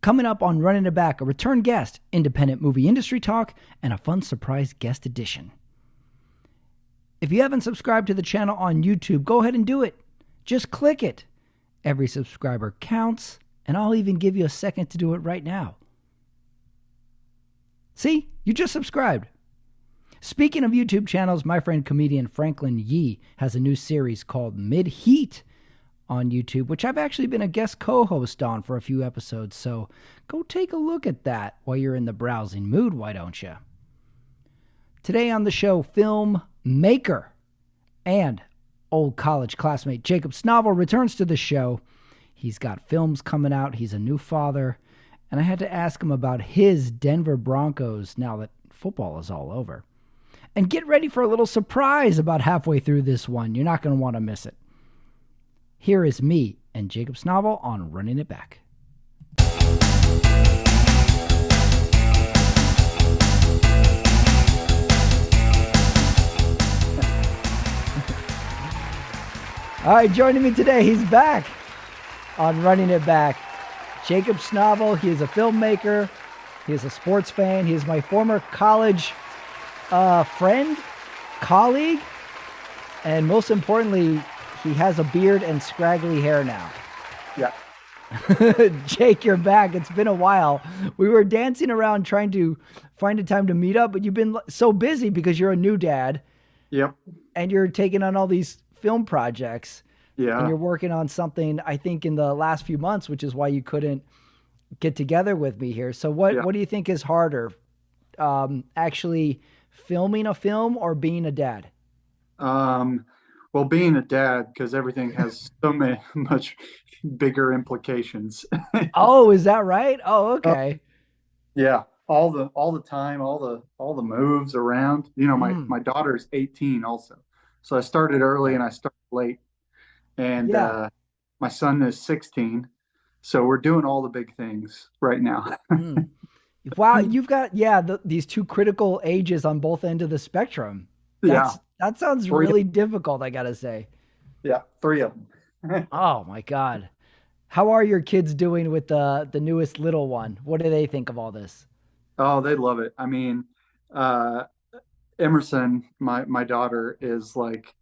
Coming up on Running It Back, a return guest, independent movie industry talk, and a fun surprise guest edition. If you haven't subscribed to the channel on YouTube, go ahead and do it. Just click it. Every subscriber counts, and I'll even give you a second to do it right now. See, you just subscribed. Speaking of YouTube channels, my friend comedian Franklin Yee has a new series called Mid-Heat on YouTube, which I've actually been a guest co-host on for a few episodes, so go take a look at that while you're in the browsing mood, why don't you? Today on the show, film maker and old college classmate Jacob Snovel returns to the show. He's got films coming out, he's a new father, and I had to ask him about his Denver Broncos now that football is all over. And get ready for a little surprise about halfway through this one. You're not going to want to miss it. Here is me and Jacob Snovel on Running It Back. All right, joining me today, he's back on Running It Back. Jacob Snovel, he is a filmmaker, he is a sports fan, he is my former college friend, colleague, and most importantly, he has a beard and scraggly hair now. Yeah. Jake, you're back. It's been a while. We were dancing around trying to find a time to meet up, but you've been so busy because you're a new dad. Yep. And you're taking on all these film projects. Yeah. And you're working on something, I think, in the last few months, which is why you couldn't get together with me here. So what do you think is harder, actually filming a film or being a dad? Well, being a dad, because everything has much bigger implications. Oh, is that right? Oh, okay. Yeah. All the time, all the moves around. You know, my daughter's 18 also. So I started early and I started late. And my son is 16. So we're doing all the big things right now. Wow, you've got these two critical ages on both ends of the spectrum. That sounds really difficult, I gotta say. Yeah, 3 of them. Oh my God. How are your kids doing with the newest little one? What do they think of all this? Oh, they love it. I mean, Emerson, my daughter, is like,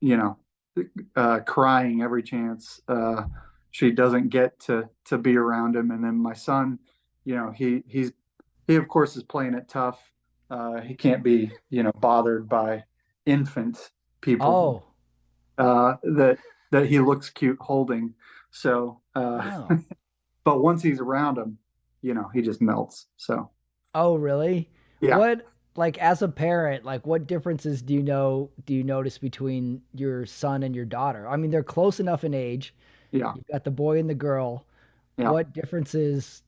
crying every chance she doesn't get to be around him. And then my son, he of course is playing it tough. He can't be, bothered by infant people that he looks cute holding. So, but once he's around him, he just melts. So. Oh, really? Yeah. What, like, as a parent, like, what differences do you notice between your son and your daughter? I mean, they're close enough in age. Yeah. You've got the boy and the girl. Yeah. What differences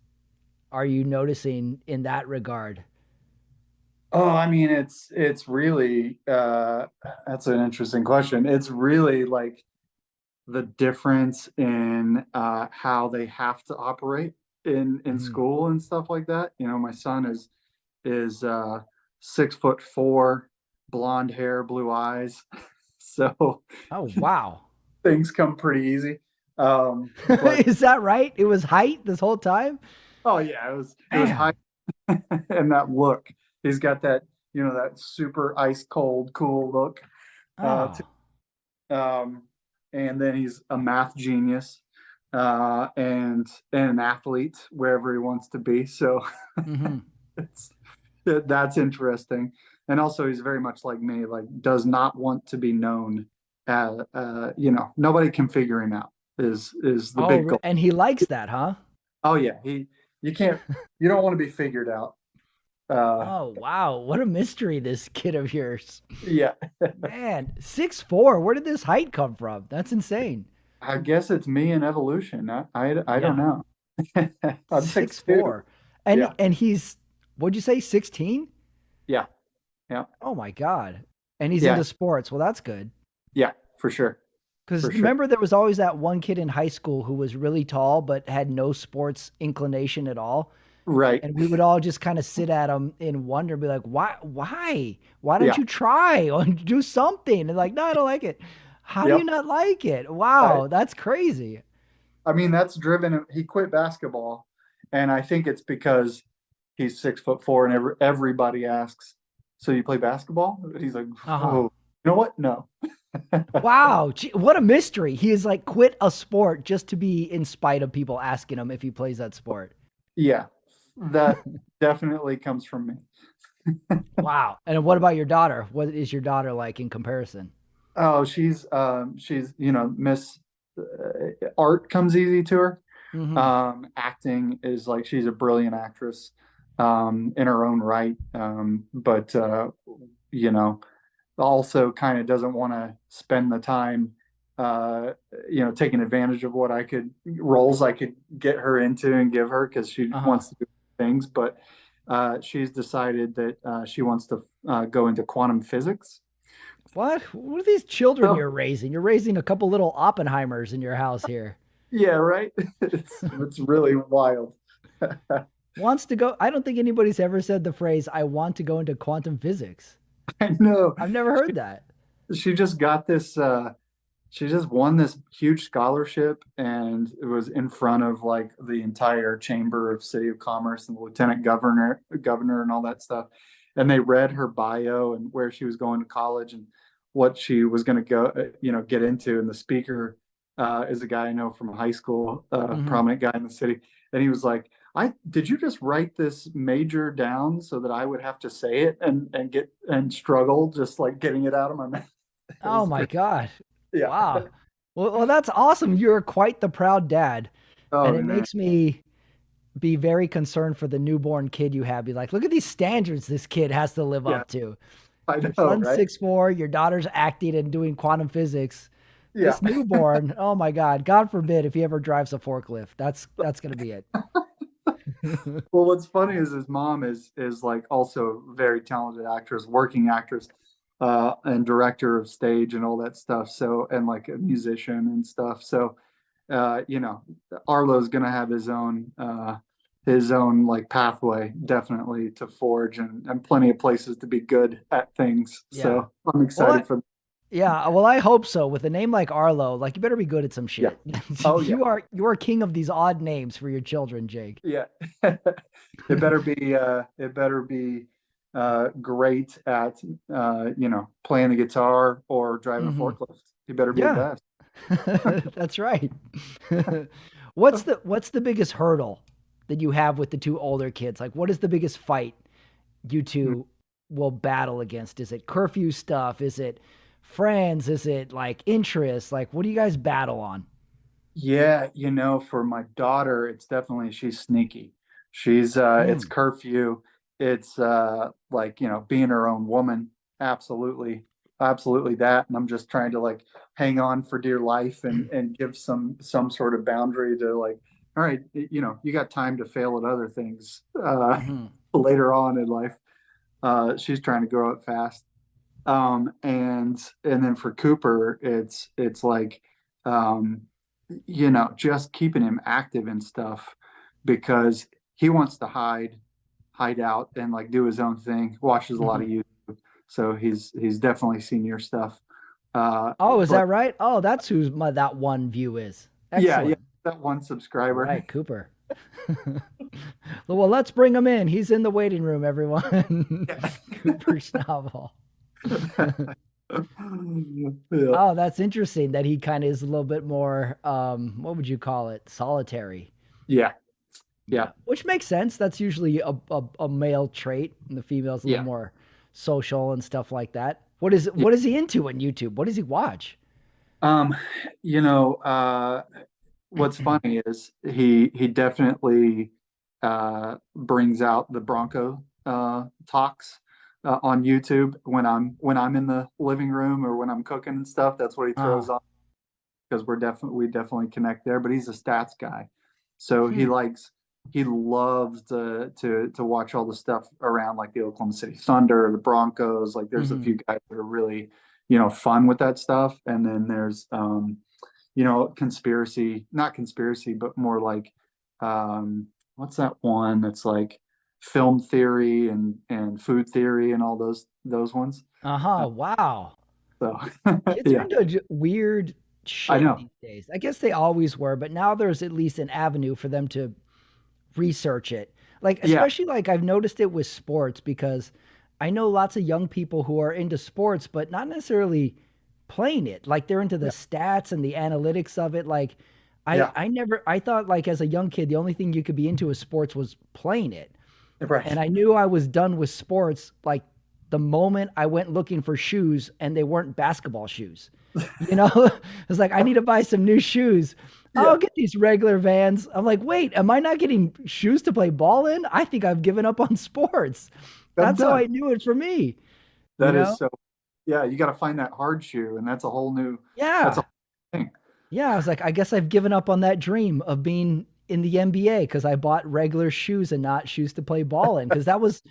are you noticing in that regard? Oh, I mean, it's really that's an interesting question. It's really like the difference in how they have to operate in school and stuff like that. My son is 6'4", blonde hair, blue eyes. So Oh, wow. things come pretty easy. Is that right? It was height this whole time? Oh yeah, it was high. And that look. He's got that, that super ice cold, cool look. And then he's a math genius, and an athlete wherever he wants to be. So that's interesting. And also he's very much like me, like does not want to be known as, nobody can figure him out is the big goal. And he likes that, huh? Oh yeah. You don't want to be figured out. Oh, wow. What a mystery, this kid of yours. Yeah. Man, 6'4". Where did this height come from? That's insane. I guess it's me and evolution. I don't know. I'm 6'4". And he's, what'd you say, 16? Yeah. Yeah. Oh my God. And he's into sports. Well, that's good. Yeah, for sure. Because remember, there was always that one kid in high school who was really tall but had no sports inclination at all. Right. And we would all just kind of sit at him in wonder and be like, why don't you try or do something? And like, no, I don't like it. How do you not like it? Wow. That's crazy. I mean, that's driven him. He quit basketball And I think it's because he's 6'4", and everybody asks, "So you play basketball?" He's like, Uh-huh. "Oh, you know what? No." Wow, gee, what a mystery. He has like quit a sport just to be in spite of people asking him if he plays that sport. Yeah, that definitely comes from me. Wow. And what about your daughter? What is your daughter like in comparison? Oh, she's Miss Art comes easy to her. Hmm. Acting is like she's a brilliant actress in her own right. But you know, also kind of doesn't want to spend the time uh taking advantage of what I could roles I could get her into and give her because she Uh-huh. wants to do things. But she's decided that she wants to go into quantum physics. What are these children So you're raising? You're raising a couple little Oppenheimers in your house here. yeah, right. It's really wild. Wants to go. I don't think anybody's ever said the phrase, I want to go into quantum physics. I know. I've never heard that. She just got this she just won this huge scholarship, and it was in front of like the entire chamber of city of commerce and the lieutenant governor and all that stuff. And they read her bio and where she was going to college and what she was going to go get into. And the speaker is a guy I know from high school, Hmm. prominent guy in the city. And he was like, I did you just write this major down so that I would have to say it and get and struggle just like getting it out of my mouth? It Oh was my great. God. Yeah. Wow. Well, that's awesome. You're quite the proud dad. Oh And it man. makes me be very concerned for the newborn kid you have. Be like, look at these standards this kid has to live Yeah, up to. I Your know, son's right? 6'4", your daughter's acting and doing quantum physics. Yeah. This newborn, oh my God, God forbid if he ever drives a forklift. That's gonna be it. Well, what's funny is his mom is like also a very talented actress, working actress, and director of stage and all that stuff. So and like a musician and stuff. So Arlo's gonna have his own like pathway definitely to forge and plenty of places to be good at things. Yeah. So I'm Well, excited for yeah, well, I hope so. With a name like Arlo, like you better be good at some yeah. shit. Oh yeah. You are king of these odd names for your children, Jake. Yeah. It better be great at playing the guitar or driving a Hmm. forklift. You better be the Yeah, best. that's right. What's the biggest hurdle that you have with the two older kids? Like, what is the biggest fight you two will battle against? Is it curfew stuff? Is it friends? Is it like interests? Like, what do you guys battle on? Yeah, for my daughter, it's definitely she's sneaky. It's Mm. curfew. It's like, being her own woman. Absolutely. Absolutely that. And I'm just trying to like hang on for dear life and give some sort of boundary to like, all right, you got time to fail at other things Hmm. later on in life. She's trying to grow up fast. And then for Cooper, it's like um, just keeping him active and stuff because he wants to hide out and like do his own thing. Watches a lot of Hmm. YouTube, so he's definitely seen your stuff. Oh, is But that right? Oh, that's who's my that one view is. yeah, Excellent. that one All subscriber. right, Cooper. Well, let's bring him in. He's in the waiting room, everyone. Cooper Snovel. Yeah, Oh, that's interesting that he kind of is a little bit more, what would you call it? Solitary. yeah, yeah, Yeah, which makes sense. That's usually a male trait, and the female's a little yeah. more social and stuff like that. Yeah. What is he into on YouTube? What does he watch? Um, you know, what's funny is he definitely brings out the Bronco talks on YouTube when I'm in the living room or when I'm cooking and stuff. That's what he Uh, throws on because we definitely connect there. But he's a stats guy, so hmm. he loves to watch all the stuff around like the Oklahoma City Thunder, the Broncos. Like there's a Hmm. few guys that are really fun with that stuff, and then there's conspiracy, not conspiracy, but more like what's that one that's like film theory and food theory and all those ones. Uh, Uh-huh. Wow. so Kids are yeah, into weird I shit know. these days. I guess they always were, but now there's at least an avenue for them to research it. Like, Yeah, especially like I've noticed it with sports because I know lots of young people who are into sports, but not necessarily playing it. Like they're into the yeah, stats and the analytics of it. Like yeah. I thought like as a young kid, the only thing you could be into with sports was playing it. And Right. I knew I was done with sports like the moment I went looking for shoes and they weren't basketball shoes. You know, I was like, I need to buy some new shoes. I'll Yeah, get these regular Vans. I'm like, wait, am I not getting shoes to play ball in? I think I've given up on sports. I'm That's how done. I knew it for me, you That is know? so. Yeah, you got to find that hard shoe, and that's a whole new. That's a Yeah. whole thing. Yeah. I was like, I guess I've given up on that dream of being in the NBA because I bought regular shoes and not shoes to play ball in. Cause that was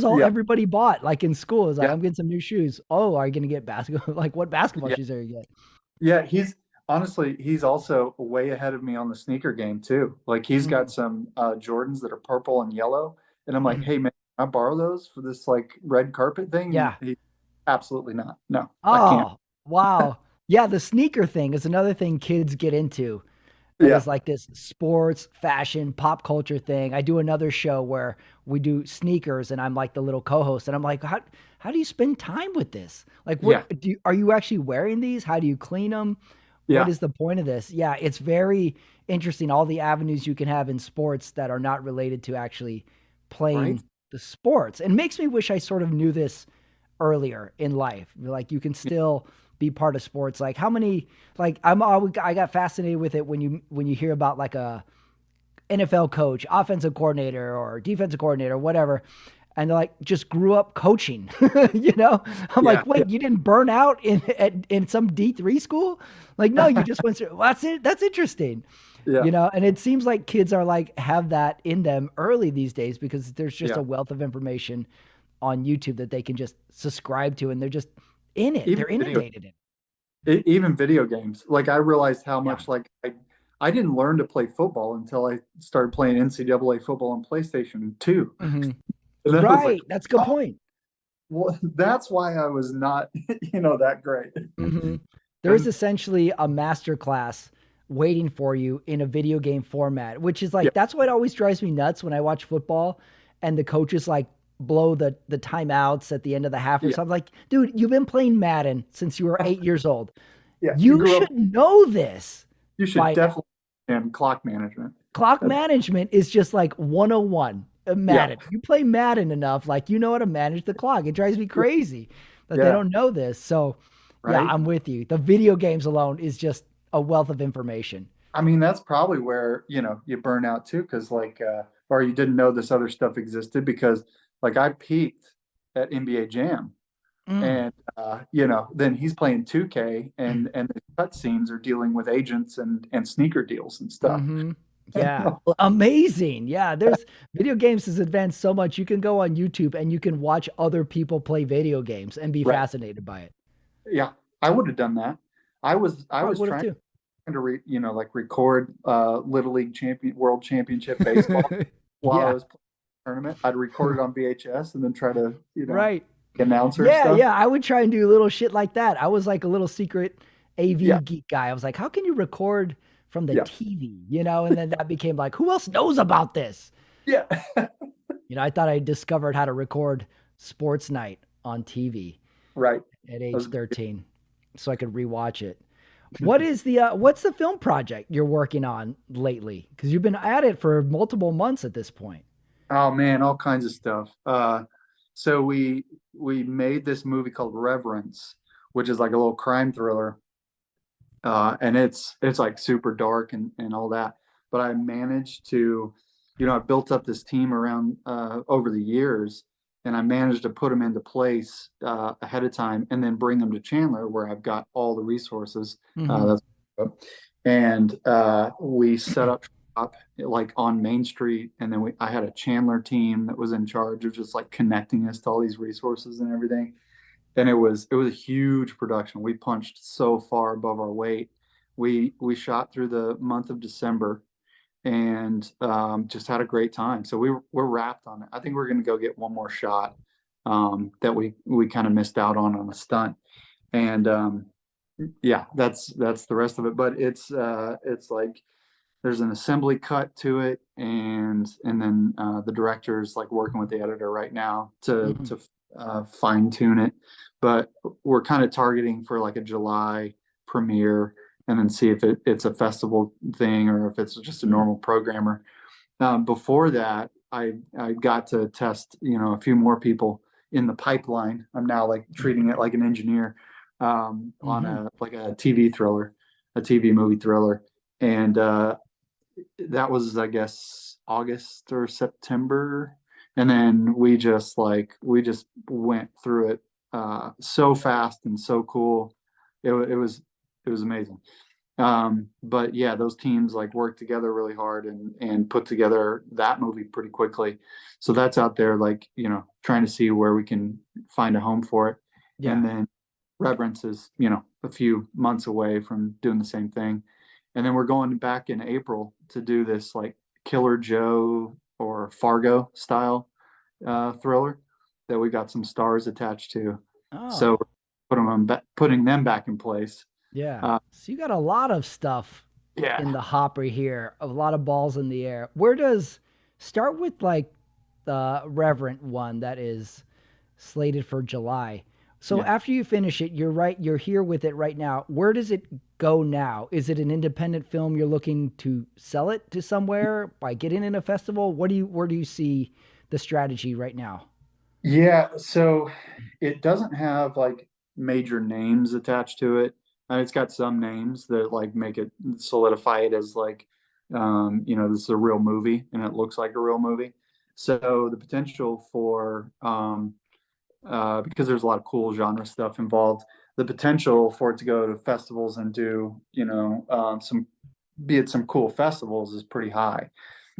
all Yeah, everybody bought. Like in school, it was like, yeah, I'm getting some new shoes. Oh, are you gonna get basketball? Like what basketball yeah, shoes are you get? yeah. He's honestly, he's also way ahead of me on the sneaker game too. Like he's got Mm, some Jordans that are purple and yellow, and I'm like, mhm. hey man, can I borrow those for this like red carpet thing? And Yeah. he absolutely not. No, I can't. Oh, wow. Yeah, the sneaker thing is another thing kids get into. It Yeah, is like this sports, fashion, pop culture thing. I do another show where we do sneakers and I'm like the little co-host and I'm like, how do you spend time with this? Like yeah, are you actually wearing these? How do you clean them? What yeah. is the point of this? Yeah, it's very interesting all the avenues you can have in sports that are not related to actually Right. playing the sports. And makes me wish I sort of knew this earlier in life. Like you can still be part of sports. Like how many like I got fascinated with it when you hear about like a NFL coach, offensive coordinator or defensive coordinator, whatever, and they're like just grew up coaching. You know, I'm Yeah, like, yeah, wait, you didn't burn out in some D3 school? Like, no, you just went through. Well, that's it. That's interesting. yeah, You know, and it seems like kids are like have that in them early these days because there's just yeah. a wealth of information on YouTube that they can just subscribe to and they're just in it. Even They're video inundated in it. even video games. Like I realized how Yeah. much like I didn't learn to play football until I started playing NCAA football on PlayStation 2. Hmm. And then I was like, Right. That's a good oh, point. well, that's why I was not, that great. Hmm. There is And essentially a master class waiting for you in a video game format, which is yeah, like that's what always drives me nuts when I watch football and the coaches like blow the timeouts at the end of the half or yeah, something. Like, dude, you've been playing Madden since you were 8 years old. yeah. You You grew up, should know this you should by definitely and clock management. clock That's management is just like 101 yeah, Madden. You play Madden enough, like you know how to manage the clock. It drives me yeah, crazy that they yeah, don't know this. So, yeah, right. I'm with you. The video games alone is just a wealth of information. I mean, that's probably where, you burn out too, because like, or you didn't know this other stuff existed because like I peaked at NBA Jam. Mm. And then he's playing 2K and the cutscenes are dealing with agents and sneaker deals and stuff. Hmm. Yeah. Amazing. Yeah. There's video games has advanced so much. You can go on YouTube and you can watch other people play video games and be Right. fascinated by it. Yeah, I would have done that. I Probably was would have trying too. to like record Little League World Championship baseball while I Yeah. was playing the tournament. I'd record it on VHS and then try to, Right. announcer and Yeah, stuff. yeah, I would try and do little shit like that. I was like a little secret AV Yeah, geek guy. I was like, how can you record from the yeah, TV? You know, and then that became like, who else knows about this? yeah. You know, I thought I discovered how to record sports night on TV Right. at That age was 13 so I could rewatch it. What's the film project you're working on lately? Because you've been at it for multiple months at this point. Oh man, all kinds of stuff. So we made this movie called Reverence, which is like a little crime thriller, and it's like super dark and all that. But I managed to, I built up this team around over the years, and I managed to put them into place ahead of time, and then bring them to Chandler, where I've got all the resources. Hmm. That's and we set up shop like on Main Street, and then I had a Chandler team that was in charge of just like connecting us to all these resources and everything. And it was a huge production. We punched so far above our weight. We shot through the month of December and just had a great time. So we're wrapped on it. I think we're going to go get one more shot that we kind of missed out on a stunt. And yeah, that's the rest of it. But it's like there's an assembly cut to it, and then the director is like working with the editor right now Hmm. to fine tune it. But we're kind of targeting for like a July premiere, and then see if it's a festival thing or if it's just a Mm. normal programmer. Before that, I got to test, a few more people in the pipeline. I'm now like treating it like an engineer, on Hmm. a like a TV thriller, a TV movie thriller, and that was, I guess, August or September, and then we just went through it so fast and so cool. It was amazing. But yeah, those teams like worked together really hard and put together that movie pretty quickly. So that's out there, like, trying to see where we can find a home for it. And Yeah. then Reverence is, a few months away from doing the same thing. And then we're going back in April to do this like Killer Joe or Fargo style thriller that we got some stars attached to. So Oh, we're putting them back in place. yeah. Uh, So you got a lot of stuff in yeah. the hopper here, a lot of balls in the air. Where does start with like the Reverent one that is slated for July? So Yeah. after you finish it, you're right, you're here with it right now. Where does it go now? Is it an independent film you're looking to sell it to somewhere by getting in a festival? Where do you see the strategy right now? Yeah, so it doesn't have like major names attached to it. It's got some names that like make it solidify it as like, this is a real movie and it looks like a real movie. So the potential for, because there's a lot of cool genre stuff involved, the potential for it to go to festivals and do, be at some cool festivals is pretty high.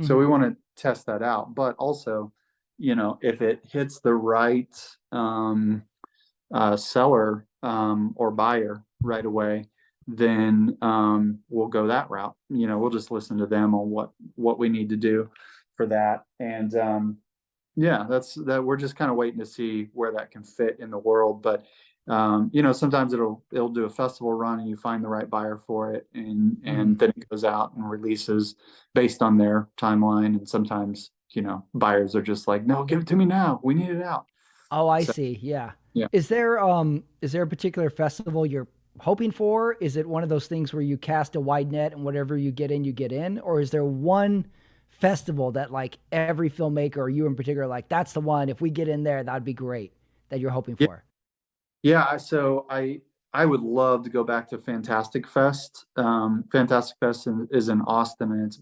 So Hmm. we want to test that out. But also, if it hits the right seller or buyer right away, then we'll go that route. We'll just listen to them on what we need to do for that. And yeah, that's that. We're just kind of waiting to see where that can fit in the world. But sometimes it'll do a festival run and you find the right buyer for it, and Hmm. then it goes out and releases based on their timeline. And sometimes buyers are just like, no, give it to me now. We need it out. Oh, I So see. Yeah. yeah. Is there a particular festival you're hoping for? Is it one of those things where you cast a wide net and whatever you get in, you get in? Or is there one festival that like every filmmaker or you in particular, like that's the one, if we get in there, that'd be great that you're hoping Yeah. for? Yeah, so I would love to go back to Fantastic Fest. Fantastic Fest is in Austin, and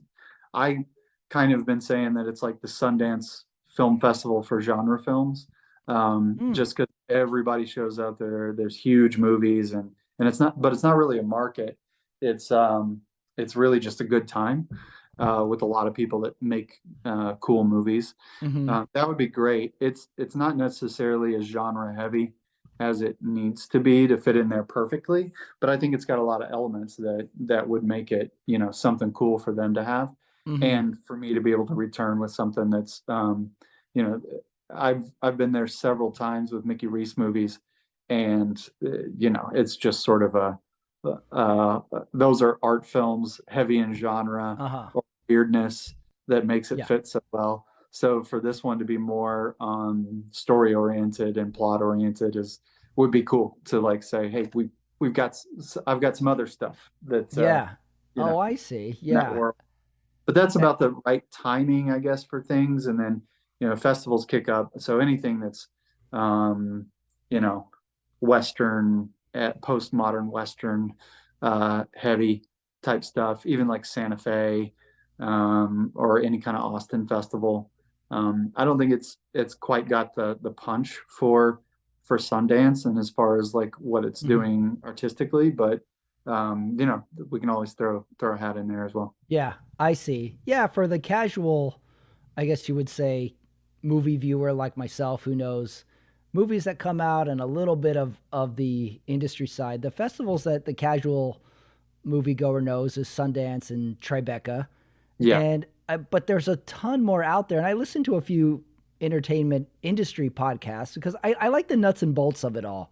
I kind of been saying that it's like the Sundance Film Festival for genre films. Mm. Just because everybody shows up there, there's huge movies, and it's not really a market. It's really just a good time with a lot of people that make cool movies. Hmm. That would be great. It's not necessarily as genre heavy as it needs to be to fit in there perfectly, but I think it's got a lot of elements that would make it, something cool for them to have, Hmm. and for me to be able to return with something that's, you know, I've been there several times with Mickey Reese movies, and it's just sort of those are art films heavy in genre Uh-huh. or weirdness that makes it Yeah. fit so well. So for this one to be more story oriented and plot oriented is would be cool to like say, hey, we've got I've got some other stuff that Yeah. you Oh, know I see. in that Yeah. world. But that's Eh, about the right timing, I guess, for things. And then festivals kick up, so anything that's um, you know Western at postmodern Western heavy type stuff, even like Santa Fe or any kind of Austin festival. I don't think it's quite got the punch for Sundance and as far as like what it's mhm. doing artistically, but we can always throw a hat in there as well. Yeah, I see. Yeah, for the casual, I guess you would say, movie viewer like myself who knows movies that come out and a little bit of the industry side, the festivals that the casual moviegoer knows is Sundance and Tribeca. Yeah, But there's a ton more out there. And I listen to a few entertainment industry podcasts because I like the nuts and bolts of it all.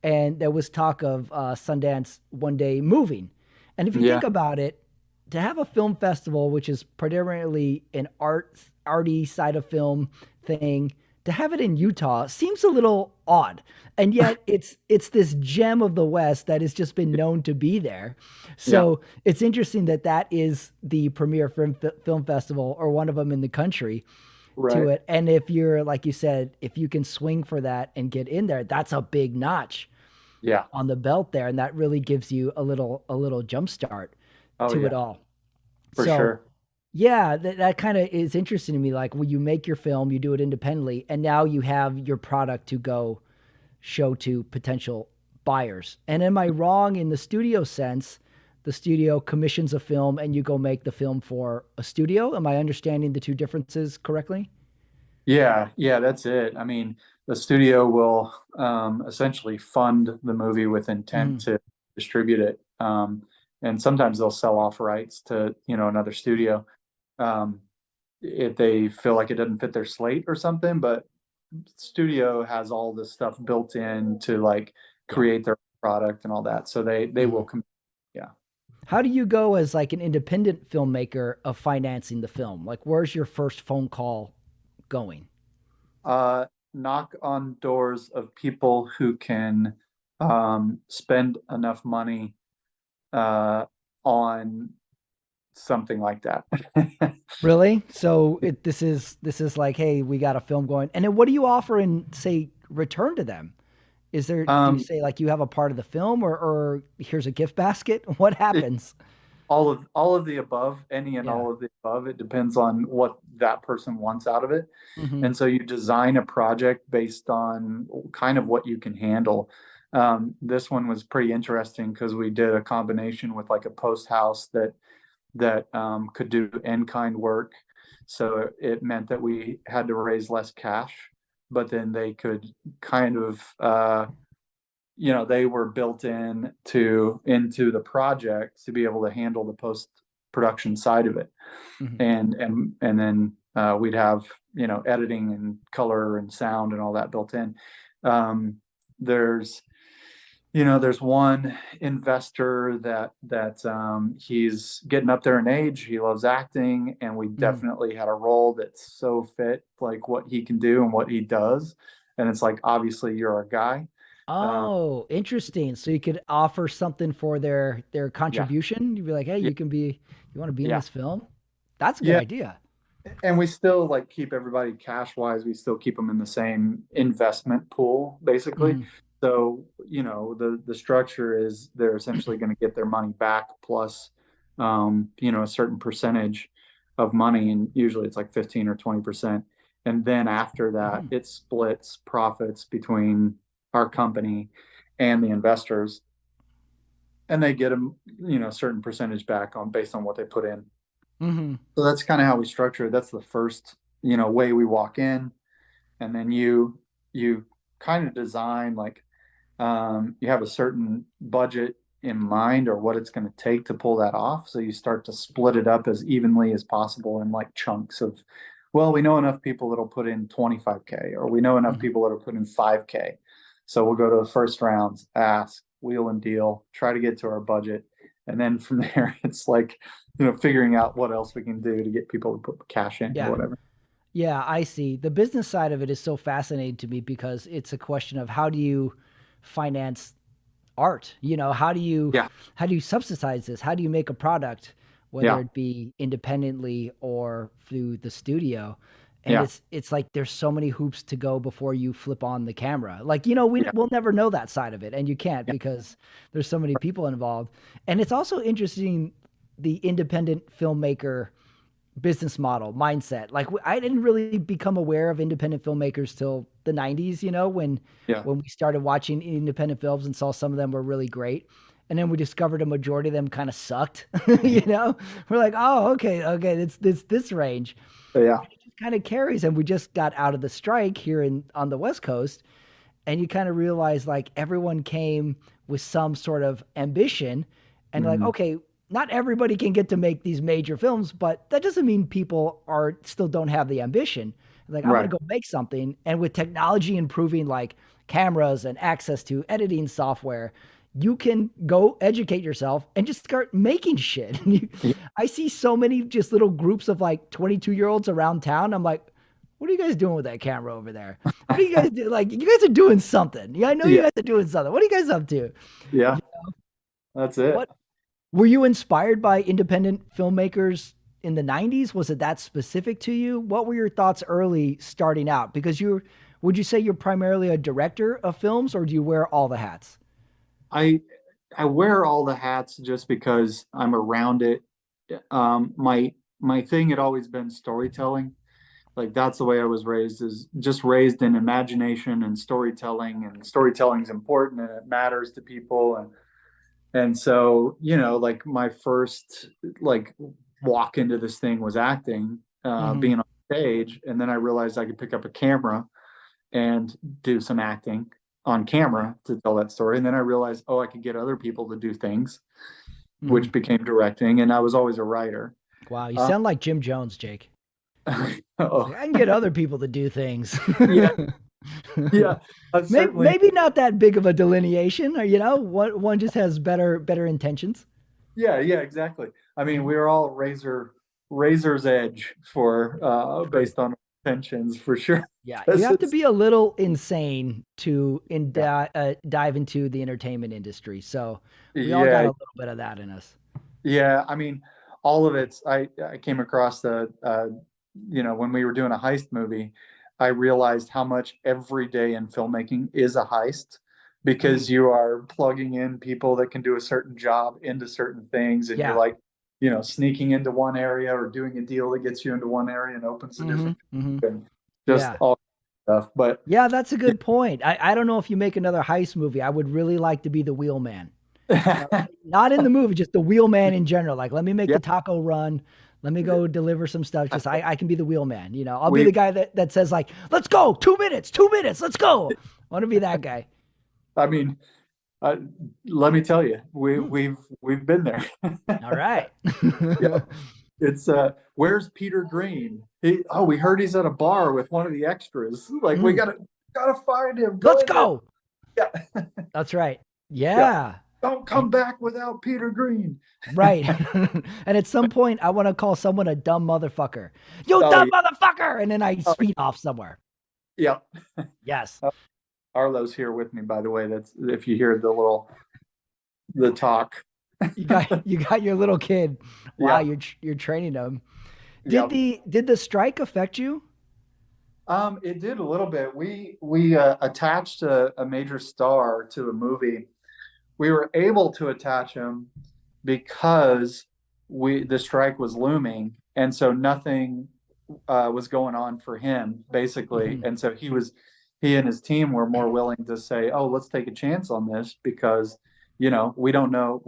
And there was talk of Sundance one day moving. And if you yeah, think about it, to have a film festival, which is predominantly an arty side of film thing, to have it in Utah seems a little odd. And yet it's this gem of the West that has just been known to be there. Yeah, So it's interesting that that is the premier film festival, or one of them in the country, to right. it. And if you're, like you said, if you can swing for that and get in there, that's a big notch Yeah. on the belt there, and that really gives you a little jump start Oh to it yeah, all. for So sure. yeah, that kind of is interesting to me. Like, when you make your film, you do it independently, and now you have your product to go show to potential buyers. And am I wrong in the studio sense? The studio commissions a film and you go make the film for a studio. Am I understanding the two differences correctly? Yeah, yeah, that's it. I mean, the studio will essentially fund the movie with intent Mm-hmm. to distribute it. And sometimes they'll sell off rights to, another studio um, if they feel like it doesn't fit their slate or something. But studio has all this stuff built in to like Yeah. create their product and all that. So they Mm-hmm. will come. Yeah. How do you go as like an independent filmmaker of financing the film? Like, where's your first phone call going? Knock on doors of people who can spend enough money uh, on something like that. Really? So this is like, hey, we got a film going, and then what do you offer in, say, return to them? Do you um, say like you have a part of the film, or here's a gift basket? What it, happens? all of the above, any and Yeah. all of the above. It depends on what that person wants out of it. Hmm. And so you design a project based on kind of what you can handle. This one was pretty interesting because we did a combination with like a post house that could do in-kind work. So it meant that we had to raise less cash, but then they could kind of, they were built into the project to be able to handle the post production side of it, Hmm. and then we'd have editing and color and sound and all that built in. There's there's one investor that he's getting up there in age. He loves acting, and we Hmm. definitely had a role that's so fit like what he can do and what he does. And it's like, obviously, you're our guy. Um, Oh, interesting. So you could offer something for their yeah, contribution. You'd be like, hey, yeah, you want to be in yeah, this film? That's a good yeah. idea. And we still like keep everybody cash wise. We still keep them in the same investment pool, basically. Hmm. So, the structure is they're essentially going to get their money back plus, a certain percentage of money. And usually it's like 15 or 20%. And then after that, Hmm. it splits profits between our company and the investors. And they get a certain percentage back on based on what they put in. Hmm. So that's kind of how we structure it. That's the first, way we walk in, and then you kind of design like you have a certain budget in mind or what it's going to take to pull that off. So you start to split it up as evenly as possible in like chunks of, well, we know enough people that'll put in 25K, or we know enough Hmm. people that'll put in 5K. So we'll go to the first rounds, ask, wheel and deal, try to get to our budget. And then from there, it's like, figuring out what else we can do to get people to put cash in or Yeah. whatever. Yeah, I see. The business side of it is so fascinating to me because it's a question of how do you finance art? Yeah. How do you subsidize this? How do you make a product, whether Yeah. it be independently or through the studio? And Yeah. it's like there's so many hoops to go before you flip on the camera. Like, Yeah. we'll never know that side of it, and you can't Yeah. because there's so many people involved. And it's also interesting, the independent filmmaker business model mindset. Like, I didn't really become aware of independent filmmakers till the 90s, Yeah. when we started watching independent films and saw some of them were really great. And then we discovered a majority of them kind of sucked. We're like, oh, okay, it's this range. Yeah. It just kind of carries, and we just got out of the strike here on the West Coast, and you kind of realize like everyone came with some sort of ambition, and like, Mhm. okay, not everybody can get to make these major films, but that doesn't mean people are still don't have the ambition. Like, I'm gonna Right. go make something, and with technology improving, like cameras and access to editing software, you can go educate yourself and just start making shit. Yeah. I see so many just little groups of like 22-year-olds around town. I'm like, what are you guys doing with that camera over there? What are you guys do? Like, you guys are doing something. Yeah, I know you Yeah. guys are doing something. What are you guys up to? Yeah. That's it. What were you inspired by independent filmmakers in the 90s? Was it that specific to you? What were your thoughts early starting out? Because would you say you're primarily a director of films or do you wear all the hats? I I wear all the hats just because I'm around it. My thing had always been storytelling. Like that's the way I was raised, is just raised in imagination and storytelling, and storytelling's important and it matters to people. And so, like my first like walk into this thing was acting, Hmm. being on stage, and then I realized I could pick up a camera and do some acting on Yeah. camera to tell that story. And then I realized, oh, I could get other people to do things, Hmm. which became directing. And I was always a writer. Wow, you Uh, sound like Jim Jones, Jake. It's oh, like, I can get other people to do things. yeah, yeah, maybe, certainly. maybe not that big of a delineation, or one just has better intentions. Yeah, yeah, exactly. I mean, Mhm. we are all razor's edge for True. based on tensions for sure. Yeah, you Because have to it's be a little insane to yeah, dive into the entertainment industry. So we all got yeah, a little bit of that in us. yeah. I mean, all of it's. I came across when we were doing a heist movie, I realized how much every day in filmmaking is a heist Mm, because you are plugging in people that can do a certain job into certain things, and you're yeah. like, sneaking into one area or doing a deal that gets you into one area and opens a Hmm. different Hmm. and just Yeah. all stuff. But Yeah, that's a good point. I don't know if you make another heist movie. I would really like to be the wheelman. Not in the movie, just the wheelman in general. Like, let me make yeah, the taco run. Let me go deliver some stuff. Just I can be the wheelman. I'll be we the guy that says like, let's go, 2 minutes, 2 minutes, let's go. I want to be that guy. I mean, uh, let me tell you, Hmm. we've been there. All right. Yeah. It's where's Peter Green? We heard he's at a bar with one of the extras. Like we Mm, gotta find him. Go let's in there. go. Yeah. That's right. Yeah. Yeah. Don't come And back without Peter Green. right. And at some point, I want to call someone a dumb motherfucker. You Oh dumb yeah. motherfucker. And then I Oh, speed off somewhere. yeah. Yes. Arlo's here with me, by the way. That's if you hear the talk. You got your little kid. Wow, Yeah. you're training them. Did Yeah. the strike affect you? It did a little bit. We attached a major star to a movie. We were able to attach him because the strike was looming, and so nothing was going on for him basically, Hmm. and so he and his team were more willing to say, "Oh, let's take a chance on this because we don't know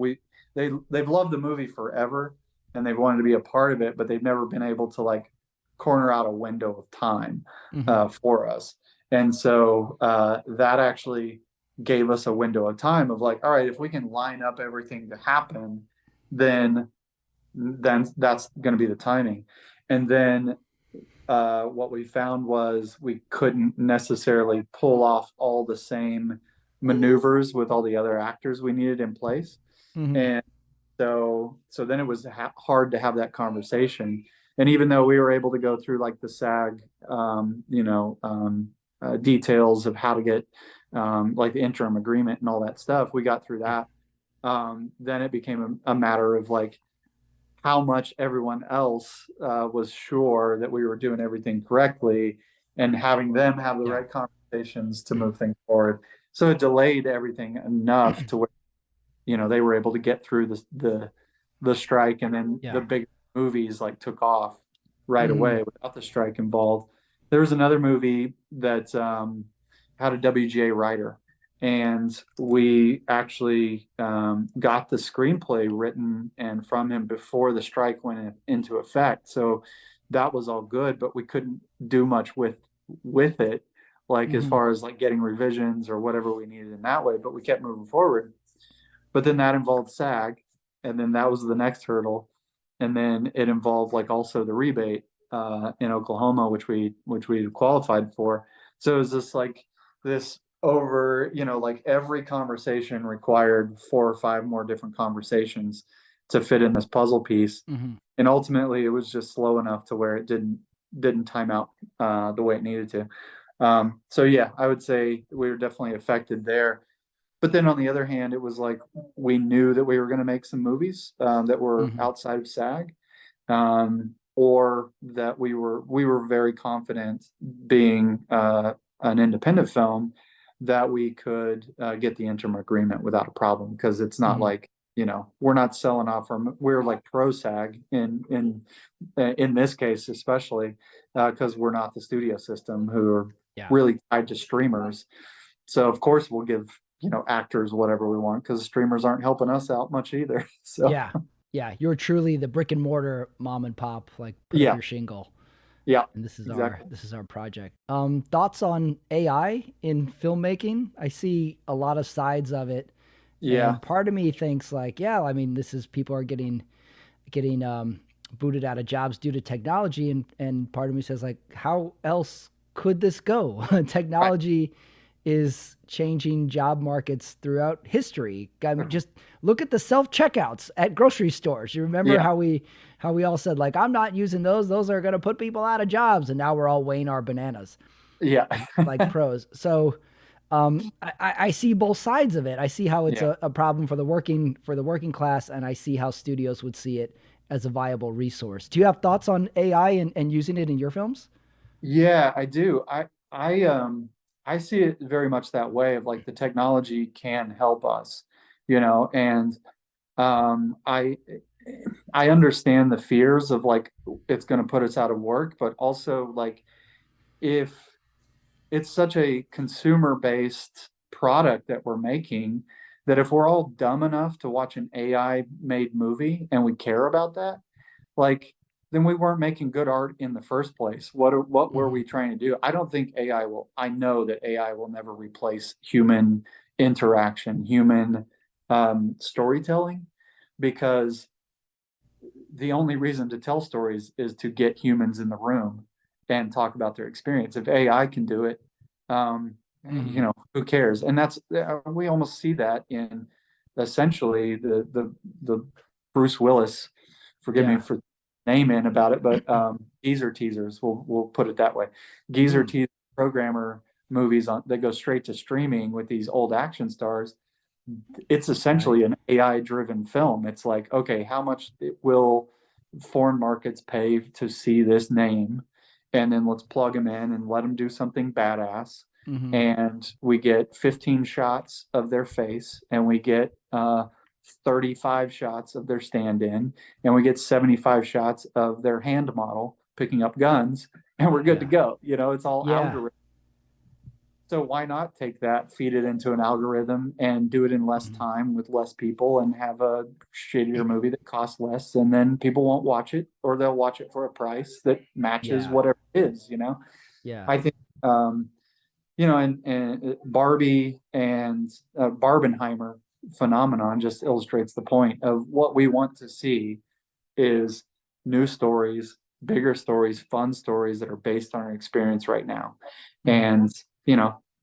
they've loved the movie forever and they've wanted to be a part of it, but they've never been able to like corner out a window of time Hmm. for us." And so that actually gave us a window of time of like, all right, if we can line up everything to happen, then that's going to be the timing. And then what we found was we couldn't necessarily pull off all the same maneuvers with all the other actors we needed in place. Hmm. And so then it was hard to have that conversation. And even though we were able to go through like the SAG, details of how to get like the interim agreement and all that stuff, we got through Yeah. that. Then it became a matter of like how much everyone else was sure that we were doing everything correctly and having them have the Yeah. right conversations to move things forward. So it delayed everything enough to where they were able to get through the strike, and then the Yeah. big movies like took off right Hmm. away without the strike involved. There was another movie that had a WGA writer, and we actually got the screenplay written and from him before the strike went into effect. So that was all good, but we couldn't do much with it, like as Hmm. far as like getting revisions or whatever we needed in that way. But we kept moving forward. But then that involved SAG, and then that was the next hurdle, and then it involved like also the rebate in Oklahoma, which we qualified for. So it was just like this over, like every conversation required 4 or 5 more different conversations to fit in this puzzle piece. Hmm. And ultimately it was just slow enough to where it didn't time out the way it needed to. So yeah, I would say we were definitely affected there. But then on the other hand, it was like we knew that we were going to make some movies that were Hmm. outside of SAG, or that we were very confident, being an independent film, that we could get the interim agreement without a problem, because it's not Hmm. like, we're not selling off we're like pro SAG in this case, especially because we're not the studio system who are Yeah. really tied to streamers. So of course we'll give, actors whatever we want, because the streamers aren't helping us out much either. So Yeah. Yeah. You're truly the brick and mortar mom and pop, like put up yeah, your shingle. yeah, And this is our exactly. project. Thoughts on AI in filmmaking? I see a lot of sides of it, Yeah, and part of me thinks like, yeah, I mean, this is people are getting booted out of jobs due to technology, and part of me says like, how else could this go? right. Technology is changing job markets throughout history. I mean, just look at the self checkouts at grocery stores. You remember Yeah, how we all said like, I'm not using those; those are going to put people out of jobs, and now we're all weighing our bananas yeah, like pros. So I see both sides of it. I see how it's yeah, a problem for the working class, and I see how studios would see it as a viable resource. Do you have thoughts on AI and using it in your films? yeah. I do. I see it very much that way, of like the technology can help us, and I understand the fears of like it's going to put us out of work, but also like, if it's such a consumer based product that we're making, that if we're all dumb enough to watch an AI made movie and we care about that, like, then we weren't making good art in the first place. What were Hmm. we trying to do? I don't think AI will. I know that AI will never replace human interaction, human storytelling, because the only reason to tell stories is to get humans in the room and talk about their experience. If AI can do it, um, Hmm. who cares? And that's we almost see that in essentially the Bruce Willis. Forgive me Yeah. for name in about it, but geezer teasers. We'll put it that way. Geezer Mm. teaser programmer movies that go straight to streaming with these old action stars. It's Right. essentially an AI driven film. It's like, okay, how much will foreign markets pay to see this name? And then let's plug them in and let them do something badass. Hmm. And we get 15 shots of their face, and we get 35 shots of their stand in, and we get 75 shots of their hand model picking up guns, and we're good to Yeah. go. It's all Yeah. algorithm. So why not take that, feed it into an algorithm, and do it in less Hmm. time with less people, and have a shittier movie that costs less, and then people won't watch it, or they'll watch it for a price that matches Yeah. whatever it is. Yeah. I think, and Barbie and Barbenheimer phenomenon just illustrates the point of what we want to see is new stories, bigger stories, fun stories that are based on our experience right now. Hmm. And,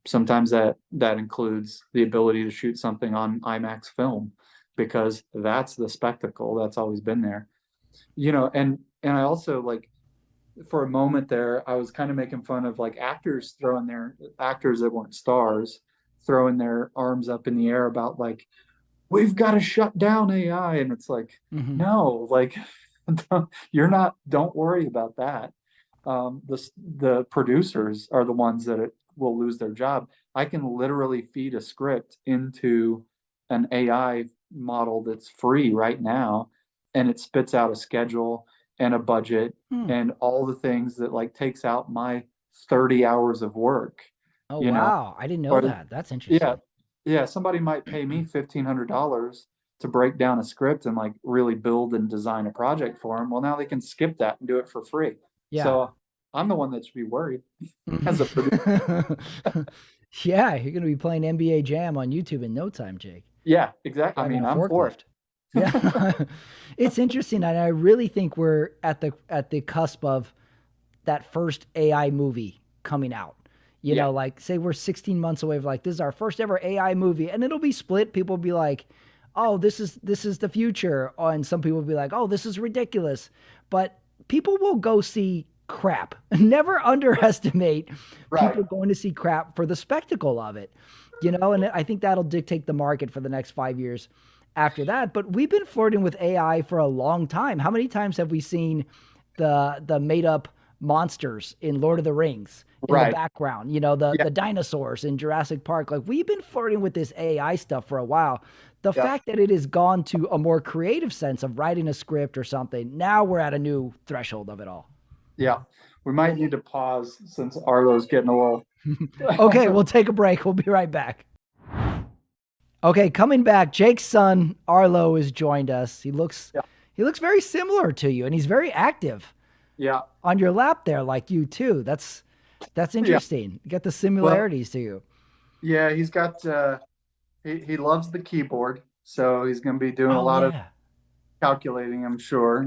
sometimes that includes the ability to shoot something on IMAX film, because that's the spectacle that's always been there. And I also, like, for a moment there, I was kind of making fun of like actors that weren't stars, throwing their arms up in the air about like, we've got to shut down AI. And it's like, Hmm. no, like, don't worry about that. The producers are the ones that will lose their job. I can literally feed a script into an AI model that's free right now, and it spits out a schedule and a budget Hmm. and all the things that like takes out my 30 hours of work, Oh you know, wow, I didn't know or that. That's yeah, interesting. yeah, somebody might pay me $1,500 to break down a script and like really build and design a project for them. Well, now they can skip that and do it for free. Yeah. So I'm the one that should be worried as a producer. Mhm. Yeah, you're gonna be playing NBA Jam on YouTube in no time, Jake. Yeah, exactly. I Driving mean, a I'm for forklift. Yeah. it. It's interesting, and I really think we're at the cusp of that first AI movie coming out. You Yeah. know, like say we're 16 months away from like this is our first ever AI movie, and it'll be split. People will be like, "Oh, this is the future," and some people will be like, "Oh, this is ridiculous." But people will go see crap. Never underestimate Right. people going to see crap for the spectacle of it. You know, and I think that'll dictate the market for the next 5 years after that. But we've been flirting with AI for a long time. How many times have we seen the made up monsters in Lord of the Rings in the Right. background? You know, the Yeah. the dinosaurs in Jurassic Park. Like we've been flirting with this AI stuff for a while. The Yeah. fact that it has gone to a more creative sense of writing a script or something, now we're at a new threshold of it all. Yeah. We might need to pause since Arlo's getting a little. Okay, we'll take a break. We'll be right back. Okay, coming back, Jake's son Arlo has joined us. Yeah. He looks very similar to you, and he's very active Yeah. on your lap there, like you too. That's Yeah. interesting. You got the Well, similarities to you. yeah, he's got he loves the keyboard, so he's going to be doing a Oh lot of yeah. calculating, I'm sure.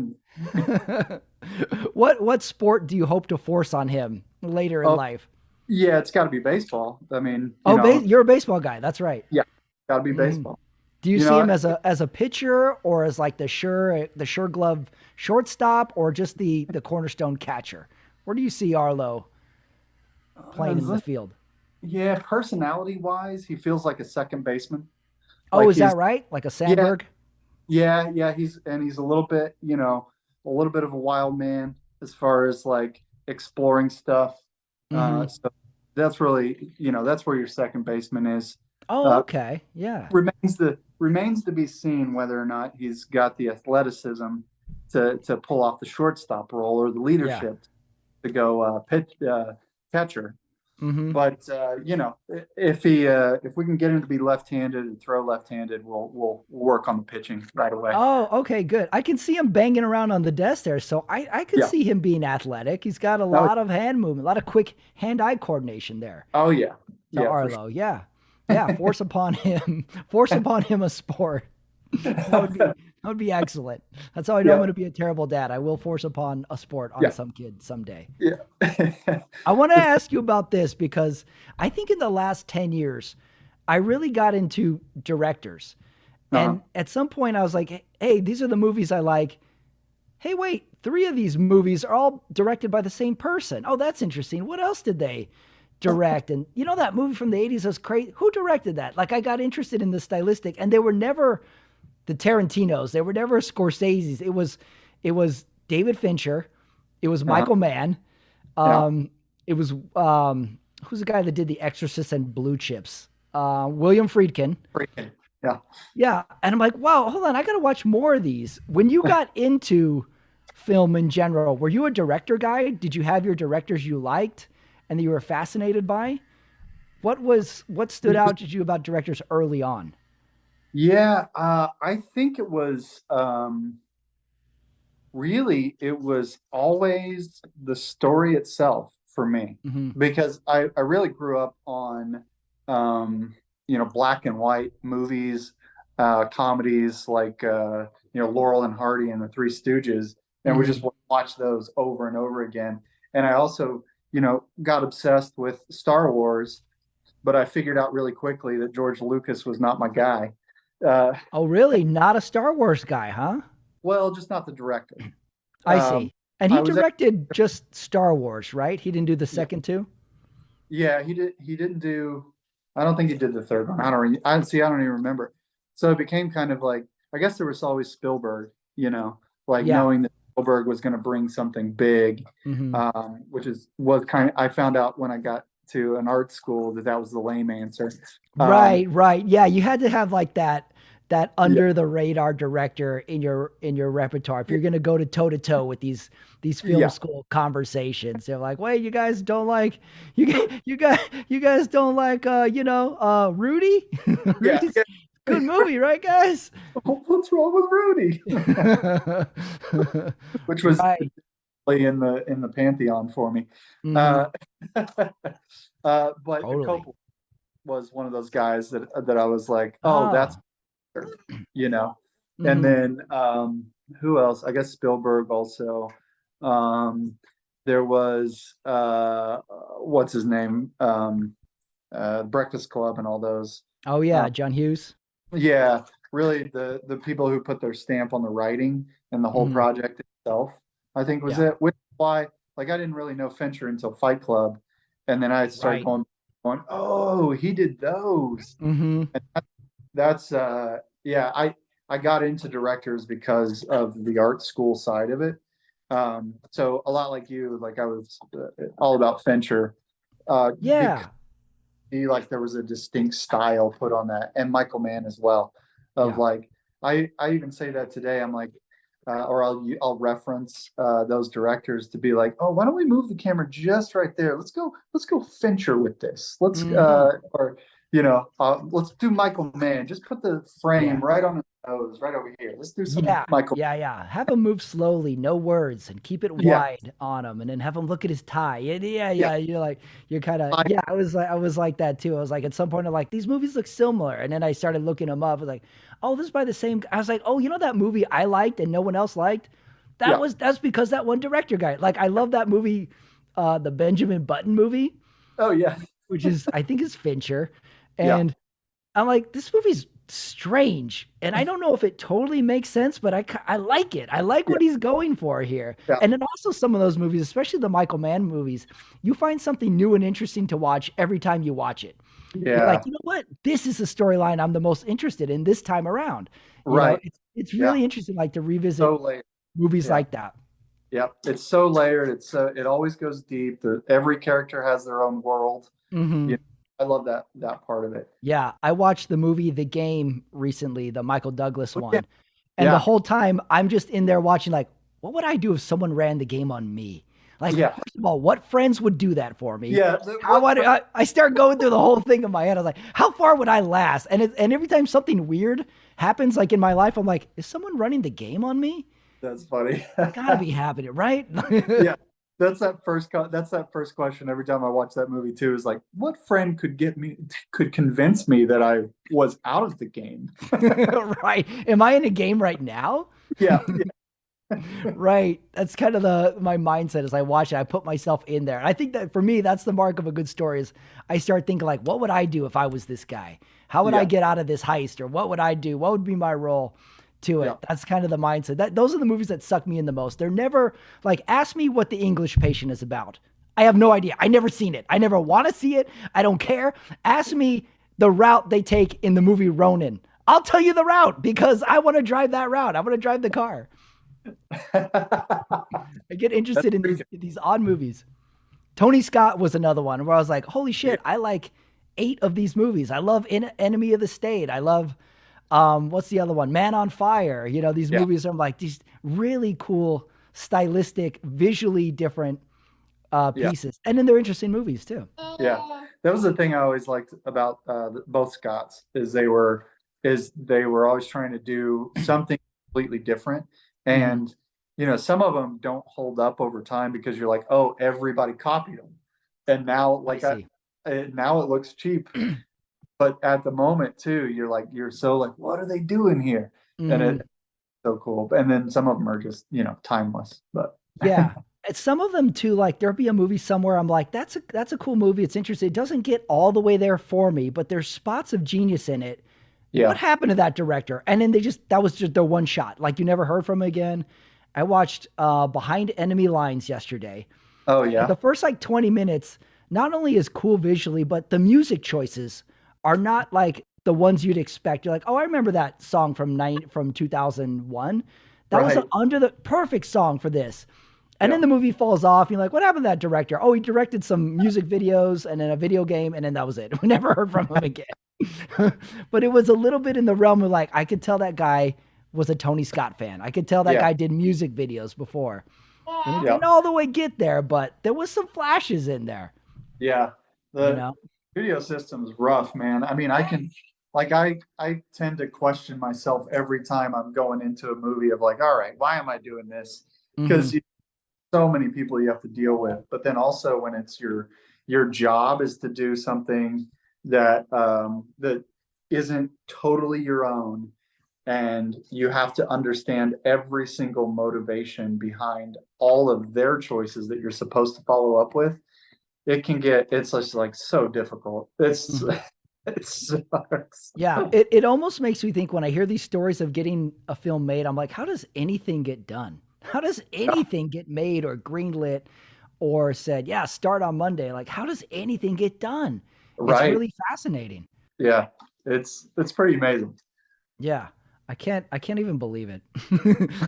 What sport do you hope to force on him later in Oh, life? yeah, it's got to be baseball. I mean, Oh, you're a baseball guy. That's right. yeah, got to be Mhm. baseball. Do you You see know, him as a pitcher or as like the sure glove shortstop or just the cornerstone catcher? Where do you see Arlo playing in the uh, field? yeah, personality wise, he feels like a second baseman. Oh, Like is that he's right? Like a yeah, Sandberg? yeah, he's a little bit, a little bit of a wild man as far as like exploring stuff. Mm-hmm. So that's really, that's where your second baseman is. Oh, Uh, okay. Yeah. remains to be seen whether or not he's got the athleticism to pull off the shortstop role or the Yeah. leadership to go pitch catcher. Mm-hmm. But if we can get him to be left-handed and throw left-handed, we'll work on the pitching right away. Oh, okay, good. I can see him banging around on the desk there, so I could Yeah. see him being athletic. He's got a Oh, lot of hand movement, a lot of quick hand-eye coordination there. oh yeah. To Yeah, for sure. Arlo. Yeah. Yeah. Force upon him. Force upon him a sport. That would be excellent. That's how I know I'm Yeah. going to be a terrible dad. I will force upon a sport on Yeah. some kid someday. Yeah. I want to ask you about this because I think in the last 10 years, I really got into directors. Uh-huh. And at some point, I was like, hey, these are the movies I like. Hey, wait, three of these movies are all directed by the same person. Oh, that's interesting. What else did they direct? And you know that movie from the 80s was crazy. Who directed that? Like I got interested in the stylistic, and they were never the Tarantinos. They were never Scorsese's. It was David Fincher. It was Uh-huh. Michael Mann. Yeah. It was who's the guy that did The Exorcist and Blue Chips? William Friedkin. Freaking. Yeah. Yeah, and I'm like, wow, hold on, I got to watch more of these. When you got into film in general, were you a director guy? Did you have your directors you liked and that you were fascinated by? What stood out to you about directors early on? Yeah. I think it was really it was always the story itself for me Hmm. because I really grew up on black and white movies, comedies like Laurel and Hardy and the Three Stooges, and we just Hmm. watch those over and over again. And I also got obsessed with Star Wars, but I figured out really quickly that George Lucas was not my guy. uh, Oh, really? Not a Star Wars guy, huh? well, just not the director. I um, see. And he I was directed just Star Wars, right? He didn't do the Yeah, second two? yeah, he didn't do. I don't think he did the third one. I see. I don't even remember. So it became kind of like I guess there was always Spielberg, like Yeah. knowing that Spielberg was going to bring something big, Hmm. which was kind of. I found out when I got to an art school that that was the lame answer. Um, Right, right. Yeah, you had to have like that yeah, under the radar director in your repertoire. If you're going to go to toe to toe with these film yeah, school conversations, they're like, "Wait, you guys don't like you guys don't like Rudy? yeah, Rudy's yeah. good movie, right, guys?" What's wrong with Rudy? Which was Right. in the pantheon for me. Hmm. Uh, but Totally. Coppola was one of those guys that I was like, oh, that's Ah. her, you know. And Hmm. then who else? I guess Spielberg also. Um, there was what's his name? Breakfast Club and all those. Oh yeah, Um, John Hughes. yeah, really the people who put their stamp on the writing and the whole Hmm. project itself, I think was Yeah. it. Which is why, like, I didn't really know Fincher until Fight Club, and then I started Right. going, oh, he did those. Hmm. And that's yeah, I got into directors because of the art school side of it. So a lot like you, like I was all about Fincher, because Yeah. he like there was a distinct style put on that, and Michael Mann as well. Of Yeah. like, I even say that today. I'm like, or I'll reference those directors to be like, oh, why don't we move the camera just right there? Let's go Fincher with this. Hmm. Or let's do Michael Mann. Just put the frame Yeah. right on his nose, right over here. Let's do some Yeah, Michael. yeah, yeah. Have him move slowly, no words, and keep it Yeah, wide on him, and then have him look at his tie. Yeah, yeah, yeah. yeah. You're like, you're kind of, I yeah. I was like that too. I was like, at some point, I'm like, these movies look similar, and then I started looking them up. I was like, oh, this is by the same. I was like, oh, you know that movie I liked and no one else liked? yeah. That's because that one director guy. Like, I love that movie, the Benjamin Button movie, Oh yeah, which is I think is Fincher, yeah, and I'm like, this movie's strange, and I don't know if it totally makes sense, but I like it. I like yeah, what he's going for here. yeah, And then also some of those movies, especially the Michael Mann movies, you find something new and interesting to watch every time you watch it. You're like, yeah. you know what? This is the storyline I'm the most interested in this time around. Right. It's Yeah. really interesting, like to revisit So late. movies Yeah. like that. Yep, it's so layered. It always goes deep. Every character has their own world. Hmm. You know, I love that part of it. Yeah, I watched the movie The Game recently, the Michael Douglas But yeah, one. And the yeah, whole time I'm just in there watching like, what would I do if someone ran the game on me? Like, yeah, first of all, what friends would do that for me? yeah. How would I start going through the whole thing in my head? I was like, how far would I last? And every time something weird happens, like in my life, I'm like, is someone running the game on me? That's funny. Gotta be happening, right? Yeah, that's that first question every time I watch that movie too. Is like, what friend could convince me that I was out of the game? Right. Am I in a game right now? Yeah, yeah, Right. That's kind of the my mindset as I watch it. I put myself in there. I think that for me, that's the mark of a good story is I start thinking like, what would I do if I was this guy? How would I yeah, get out of this heist? Or what would I do? What would be my role to yeah. it? That's kind of the mindset. Those are the movies that suck me in the most. They're never like ask me what the English Patient is about. I have no idea. I never seen it. I never want to see it. I don't care. Ask me the route they take in the movie Ronin. I'll tell you the route because I want to drive that route. I want to drive the car. I get That's interested in pretty good. these odd movies. Tony Scott was another one where I was like, holy Yeah, shit, I like 8 of these movies. I love Enemy of the State. I love what's the other one? Man on Fire. You know, these yeah, movies are like these really cool, stylistic, visually different yeah. pieces. And then they're interesting movies too. Yeah, that was the thing I always liked about both Scotts is they were always trying to do something completely different, Hmm. and some of them don't hold up over time because you're like, oh, everybody copied them, and now I see. now it looks cheap, but at the moment too, you're so like, what are they doing here? And Hmm. it's so cool. And then some of them are just timeless, but Yeah. And some of them too, like there'll be a movie somewhere I'm like, that's a cool movie. It's interesting. It doesn't get all the way there for me, but there's spots of genius in it. What yeah, happened to that director? And then that was just their one shot. Like you never heard from him again. I watched Behind Enemy Lines yesterday. oh And yeah, the first like 20 minutes not only is cool visually, but the music choices are not like the ones you'd expect. You're like, oh, I remember that song from 2001. That was right, under the perfect song for this. And yeah, then the movie falls off. And you're like, what happened to that director? Oh, he directed some music videos and then a video game, and then that was it. We never heard from him again. But it was a little bit in the realm of like, I could tell that guy was a Tony Scott fan. I could tell that yeah, guy did music videos before. And it yeah. didn't all the way get there, but there was some flashes in there, Yeah, you the know? video system's rough, man. I mean, I tend to question myself every time I'm going into a movie of like, all right, why am I doing this? Hmm. Because so many people you have to deal with. But then also when it's your job is to do something that isn't totally your own, and you have to understand every single motivation behind all of their choices that you're supposed to follow up with. It's just like so difficult. Mhm. It sucks. Yeah, it almost makes me think when I hear these stories of getting a film made, I'm like, how does anything get done? How does anything get made or greenlit or said, yeah, start on Monday? Like, how does anything get done? It's Right. really fascinating. Yeah. It's pretty amazing. Yeah. I can't even believe it.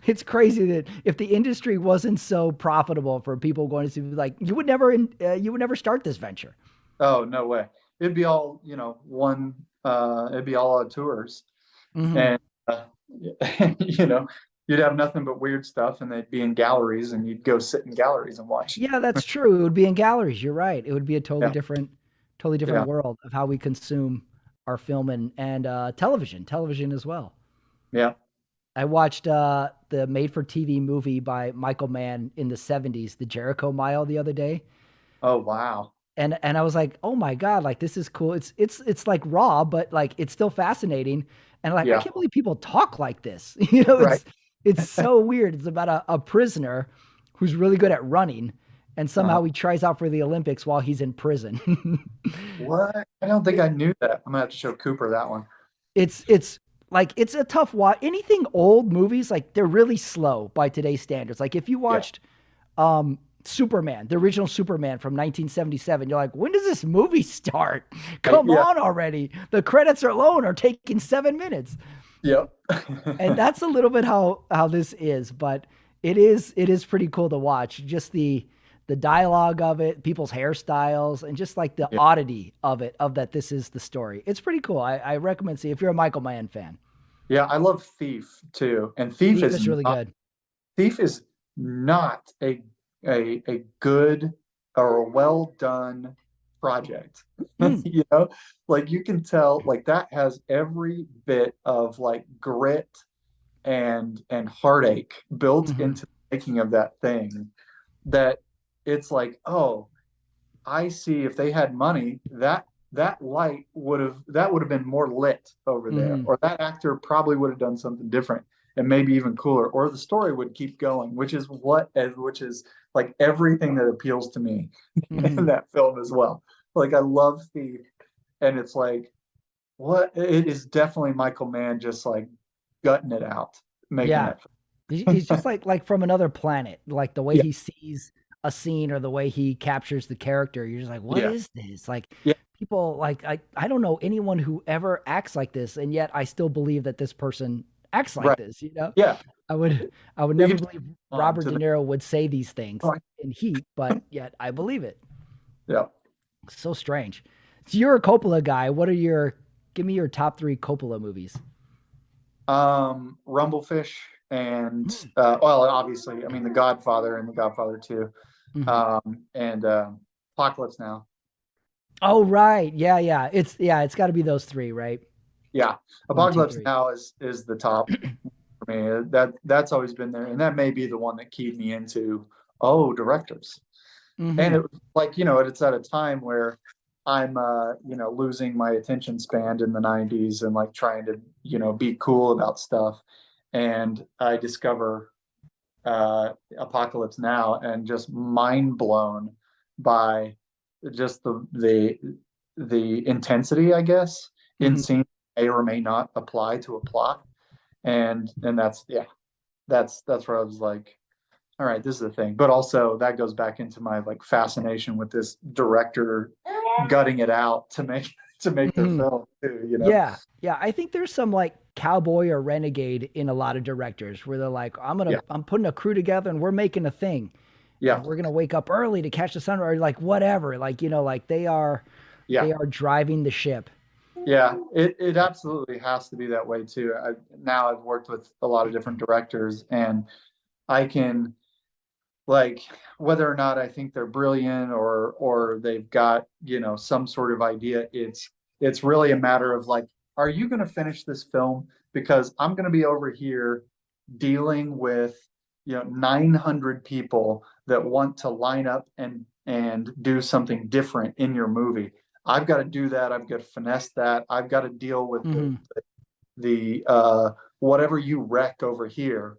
It's crazy that if the industry wasn't so profitable for people going to see, like, you would never start this venture. Oh, no way. It'd be all, it'd be all on tours. Hmm. And, uh, you know, you'd have nothing but weird stuff and they'd be in galleries and you'd go sit in galleries and watch. Yeah, that's true. It would be in galleries. You're right. It would be a Yeah. totally different Yeah. world of how we consume our film and television as well. Yeah. I watched the made-for-TV movie by Michael Mann in the '70s, The Jericho Mile, the other day, Oh, wow. and I was like, oh my god, like this is cool. It's like raw, but like it's still fascinating, and like I Yeah. can't believe people talk like this. You know, Right. it's so weird. It's about a prisoner who's really good at running, and Uh, somehow he tries out for the Olympics while he's in prison. what? I don't think I knew that. I'm gonna have to show Cooper that one. It's like it's a tough watch. Anything old movies, like they're really slow by today's standards. Like if you Yeah. watched Superman, the original Superman from 1977, you're like, when does this movie start? Right. Come Yeah. on already. The credits alone are taking 7 minutes. Yep. And that's a little bit how this is, but it is pretty cool to watch. Just the dialogue of it, people's hairstyles, and just like the Yeah. oddity of it, of that this is the story. It's pretty cool. I recommend see if you're a Michael Mann fan. Yeah. I love Thief too. And Thief is really good. Thief is not a good or a well done project. Mm, You know, like you can tell like that has every bit of like grit and heartache built hmm into the making of that thing that it's like, oh, I see if they had money, that light would have been more lit over there, hmm or that actor probably would have done something different and maybe even cooler, or the story would keep going, which is like everything that appeals to me in hmm that film as well. Like I love Thief, and it's like what it is definitely Michael Mann just like gutting it out, making Yeah. that. He's just like from another planet. Like the way Yeah, he sees a scene or the way he captures the character. You're just like, what yeah, is this? Like yeah. people like I don't know anyone who ever acts like this, and yet I still believe that this person acts like Right. this, you know? Yeah. I would I would You never can believe on Robert to De the Niro would say these things point. in Heat, but yet I believe it. Yeah. So strange. So you're a Coppola guy. What are your give me your top three Coppola movies? Rumblefish and well, obviously, I mean, The Godfather and The Godfather 2, Mhm. and Apocalypse Now. Oh right. It's got to be those three, right? Yeah, One, two, Apocalypse three. Now is the top for me. That's always been there, and that may be the one that keyed me into directors. And it Mhm. was like it's at a time where I'm losing my attention span in the 90s and like trying to be cool about stuff, and I discover Apocalypse Now and just mind blown by just the intensity, I guess, in Mhm. scenes may or may not apply to a plot, and that's yeah, that's where I was like, all right, this is the thing. But also that goes back into my like fascination with this director gutting it out to make their Mhm. film too. Yeah. Yeah, I think there's some like cowboy or renegade in a lot of directors where they're like, Yeah, I'm putting a crew together and we're making a thing. yeah, And we're gonna wake up early to catch the sun or like whatever. Like, like yeah. they are driving the ship. Yeah, it absolutely has to be that way too. Now I've worked with a lot of different directors, and I can like whether or not I think they're brilliant or they've got some sort of idea. It's really a matter of like, are you going to finish this film? Because I'm going to be over here dealing with 900 people that want to line up and do something different in your movie. I've got to do that. I've got to finesse that. I've got to deal with Hmm. the whatever you wreck over here.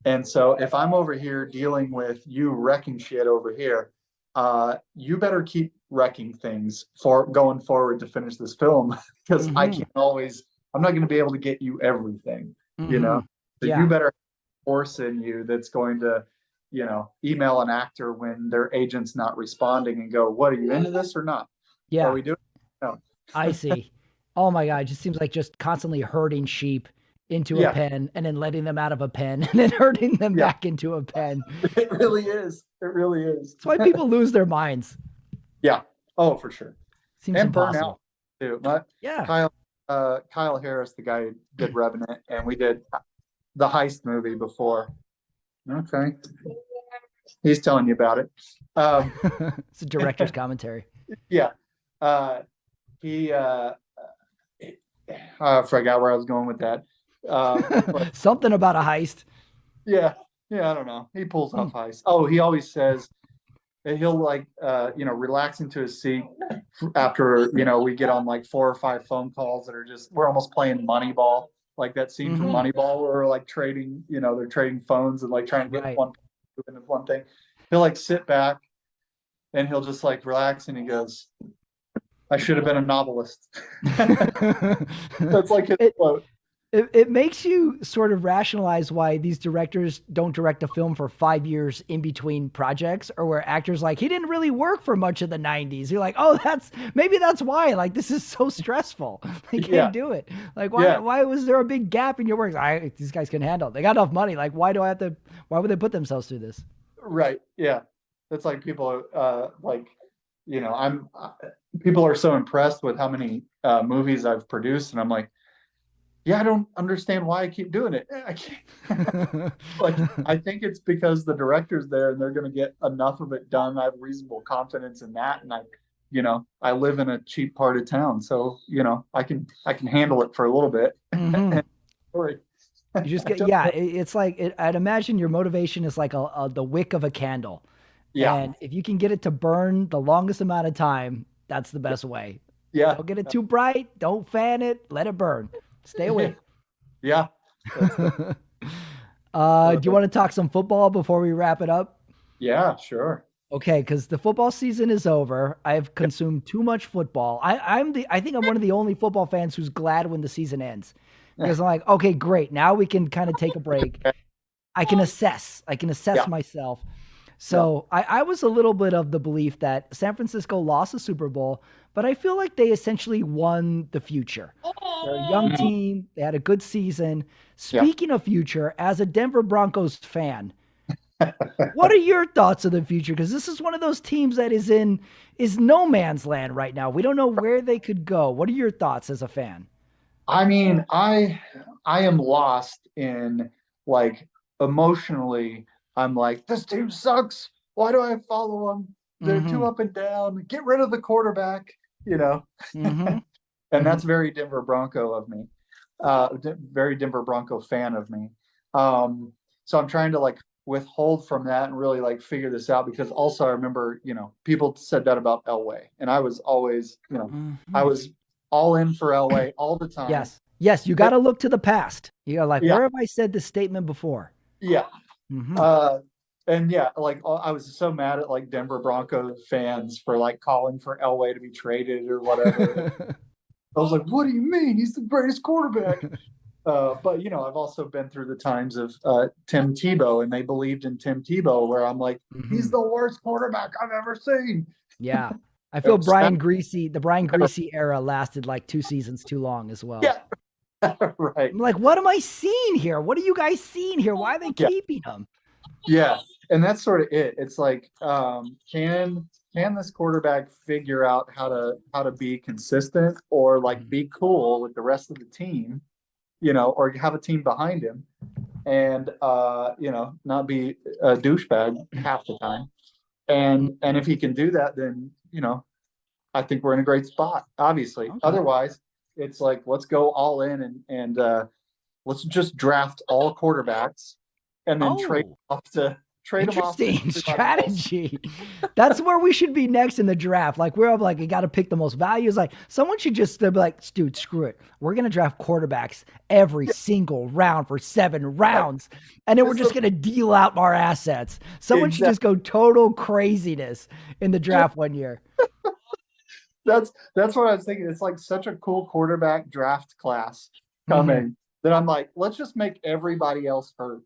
And so if I'm over here dealing with you wrecking shit over here, you better keep wrecking things for going forward to finish this film because I Mm-hmm. can't always, I'm not going to be able to get you everything, you Mm-hmm. know? So you Yeah. better force in you that's going to, email an actor when their agent's not responding and go, what, are you into this or not? Are Yeah. we doing it? No. I see. Oh my God. It just seems like just constantly herding sheep into a Yeah. pen and then letting them out of a pen and then herding them Yeah. back into a pen. It really is. It really is. That's why people lose their minds. Yeah. Oh, for sure. Seems And burnout impossible. too. But Yeah. Kyle Harris, the guy who did Revenant, and we did the Heist movie before. Okay. He's telling you about it. It's a director's commentary. Yeah. He I forgot where I was going with that. But Something about a heist. yeah, I don't know. He pulls Hmm. off heist. Oh, he always says that he'll relax into his seat after, we get on like 4 or 5 phone calls that are just, we're almost playing Moneyball, like that scene from Moneyball where we're like trading, they're trading phones and like trying to get Right. one thing. He'll like sit back and he'll just like relax and he goes, I should have been a novelist. That's like his quote. It makes you sort of rationalize why these directors don't direct a film for 5 years in between projects, or where actors like, he didn't really work for much of the 90s. You're like, oh, maybe that's why. Like, this is so stressful. They can't do it. Like, why was there a big gap in your work? These guys can handle it. They got enough money. Like, why would they put themselves through this? Right. Yeah. That's like people, people are so impressed with how many movies I've produced. And I'm like, yeah, I don't understand why I keep doing it. I can't. Like, I think it's because the director's there and they're going to get enough of it done. I have reasonable confidence in that. And I live in a cheap part of town. So, I can handle it for a little bit. Mm-hmm. Sorry. You just get, it's like, I'd imagine your motivation is like the wick of a candle. Yeah. And if you can get it to burn the longest amount of time, that's the best way. Yeah. Don't get it too bright. Don't fan it. Let it burn. Stay away. Yeah. Do you want to talk some football before we wrap it up? Yeah, sure. Okay, because the football season is over. I've consumed too much football. I think I'm one of the only football fans who's glad when the season ends. Because I'm like, okay, great. Now we can kind of take a break. I can assess myself. So I was a little bit of the belief that San Francisco lost the Super Bowl, but I feel like they essentially won the future. They're a young team. They had a good season. Speaking of future, as a Denver Broncos fan, what are your thoughts of the future? Because this is one of those teams that is no man's land right now. We don't know where they could go. What are your thoughts as a fan? I mean, I am lost in, like, emotionally. I'm like, this team sucks. Why do I follow them? They're too up and down. Get rid of the quarterback, And that's very Denver Bronco of me. Very Denver Bronco fan of me. So I'm trying to like withhold from that and really like figure this out, because also I remember, people said that about Elway, and I was always, I was all in for Elway all the time. Yes. You got to look to the past. You're like, where have I said this statement before? Yeah. And like I was so mad at like Denver Broncos fans for like calling for Elway to be traded or whatever. I was like, what do you mean? He's the greatest quarterback. But I've also been through the times of Tim Tebow, and they believed in Tim Tebow, where I'm like, he's the worst quarterback I've ever seen. Yeah. I feel the Brian Greasy era lasted like 2 seasons too long as well. Yeah. Right. I'm like, what am I seeing here? What are you guys seeing here? Why are they keeping him? Yeah. And that's sort of it. It's like, can this quarterback figure out how to be consistent, or like be cool with the rest of the team, or have a team behind him, and not be a douchebag half the time. And if he can do that, then I think we're in a great spot. Obviously, otherwise, it's like, let's go all in and let's just draft all quarterbacks and then trade trade them off to Interesting everybody else. strategy. That's where we should be next in the draft. Like we're like, you got to pick the most values. Like someone should just be like, dude, screw it. We're gonna draft quarterbacks every single round for 7 Right. rounds, and then we're This just is gonna deal out our assets. Someone should exactly just go total craziness in the draft one year. that's what I was thinking. It's like such a cool quarterback draft class Hmm. coming that I'm like, let's just make everybody else hurt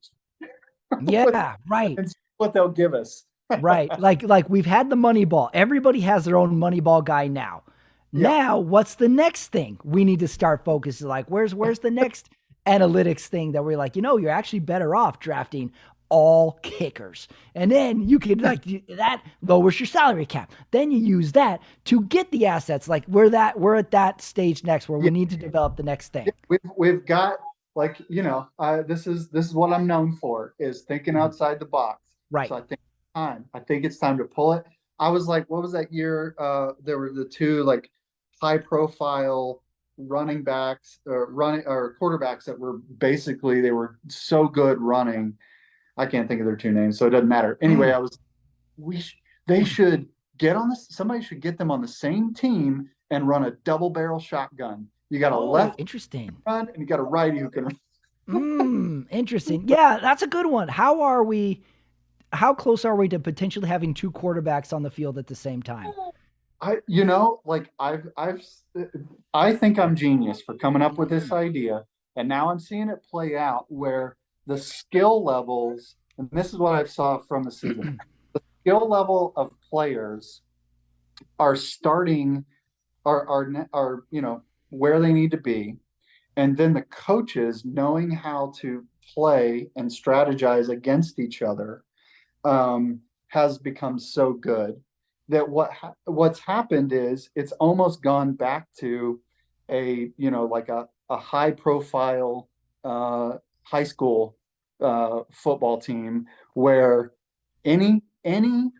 Yeah, right. and see what they'll give us. Right. Like we've had the money ball. Everybody has their own money ball guy now. Yeah. Now, what's the next thing we need to start focusing? Like, where's the next analytics thing that we're like, you're actually better off drafting all kickers. And then you could like that lowers your salary cap. Then you use that to get the assets. Like we're at that stage next where we Yeah. need to develop the next thing. We've got like, this is what I'm known for is thinking Mhm. outside the box. Right. So I think it's time to pull it. I was like, what was that year? There were the two like high profile running backs or running or quarterbacks that were basically they were so good running. I can't think of their two names, so it doesn't matter. Anyway, Mm. I was we sh they should get on this. Somebody should get them on the same team and run a double barrel shotgun. You got a Oh, left interesting. run and you got a righty who can. Interesting. Yeah, that's a good one. How close are we to potentially having 2 quarterbacks on the field at the same time? Like I think I'm genius for coming up with this Mm. idea, and now I'm seeing it play out where the skill levels, and this is what I saw from the season, skill level of players are starting are where they need to be, and then the coaches knowing how to play and strategize against each other has become so good that what's happened is it's almost gone back to like a high profile uh, high school football team where any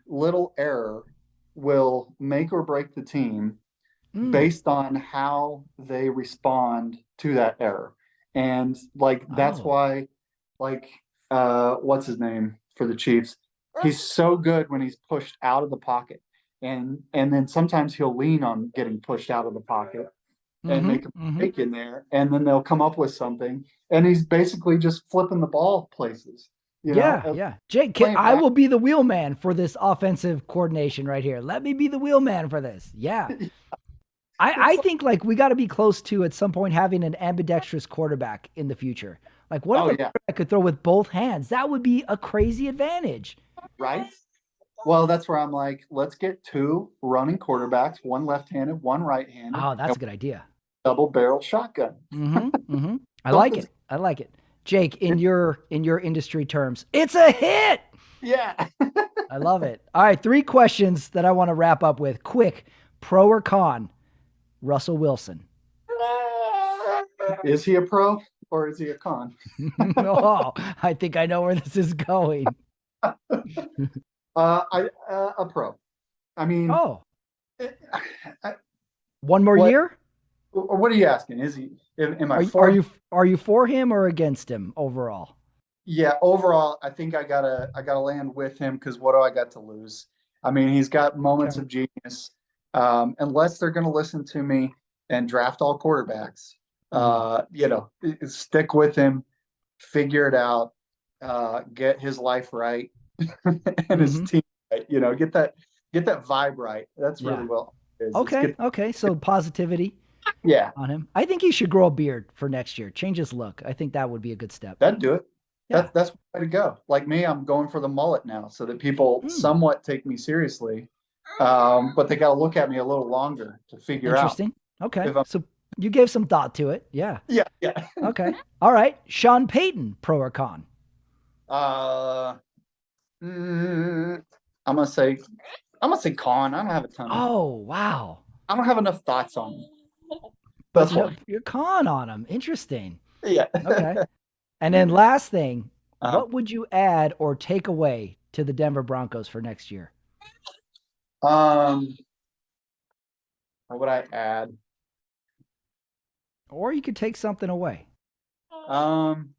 little error will make or break the team Mm. based on how they respond to that error. And like that's Oh. why like what's his name for the Chiefs? He's so good when he's pushed out of the pocket. And then sometimes he'll lean on getting pushed out of the pocket and Mm-hmm. make a Mm-hmm. mistake in there, and then they'll come up with something. And he's basically just flipping the ball places, Yeah, yeah. Jake, playing I back. will be the wheelman for this offensive coordination right here. Let me be the wheelman for this. Yeah. I It's like, think like we got to be close to at some point having an ambidextrous quarterback in the future. Like, what if oh a yeah, quarterback could throw with both hands? That would be a crazy advantage. right. Well, that's where I'm like, let's get two running quarterbacks, one left-handed, one right-handed, Oh, that's and a good idea. double barrel shotgun. Mm-hmm. Mm-hmm. I like Something's it. I like it. Jake, in your industry terms, it's a hit. yeah. I love it. All right, 3 questions that I want to wrap up with. Quick, pro or con? Russell Wilson. Is he a pro or is he a con? Oh, I think I know where this is going. A pro. I mean, Oh, I, one more what year? or what are you asking? Is he? Am I Are are for him? you are you for him or against him overall? Yeah. Overall, I think I gotta land with him because what do I got to lose? I mean, he's got moments Okay. of genius. Unless they're going to listen to me and draft all quarterbacks, Hmm. stick with him, figure it out, get his life right and his Hmm. team right. Get that vibe right. That's really Yeah. what it is. It's Okay. get Okay. So positivity yeah, on him. I think he should grow a beard for next year. Change his look. I think that would be a good step. that'd do it. Yeah. That's the way to go. Like me, I'm going for the mullet now so that people Mm, somewhat take me seriously. But they got to look at me a little longer to figure out interesting. Okay. if I'm. So you gave some thought to it. Yeah. Yeah, yeah. Okay. All right. Sean Payton, pro or con? Uh, mm, I'm gonna say con. Oh, wow. I don't have enough thoughts on him. But That's no, why. you're con on him. Interesting. Yeah. Okay. And then last thing, uh, what would you add or take away to the Denver Broncos for next year? um, what would I add? Or you could take something away. Um,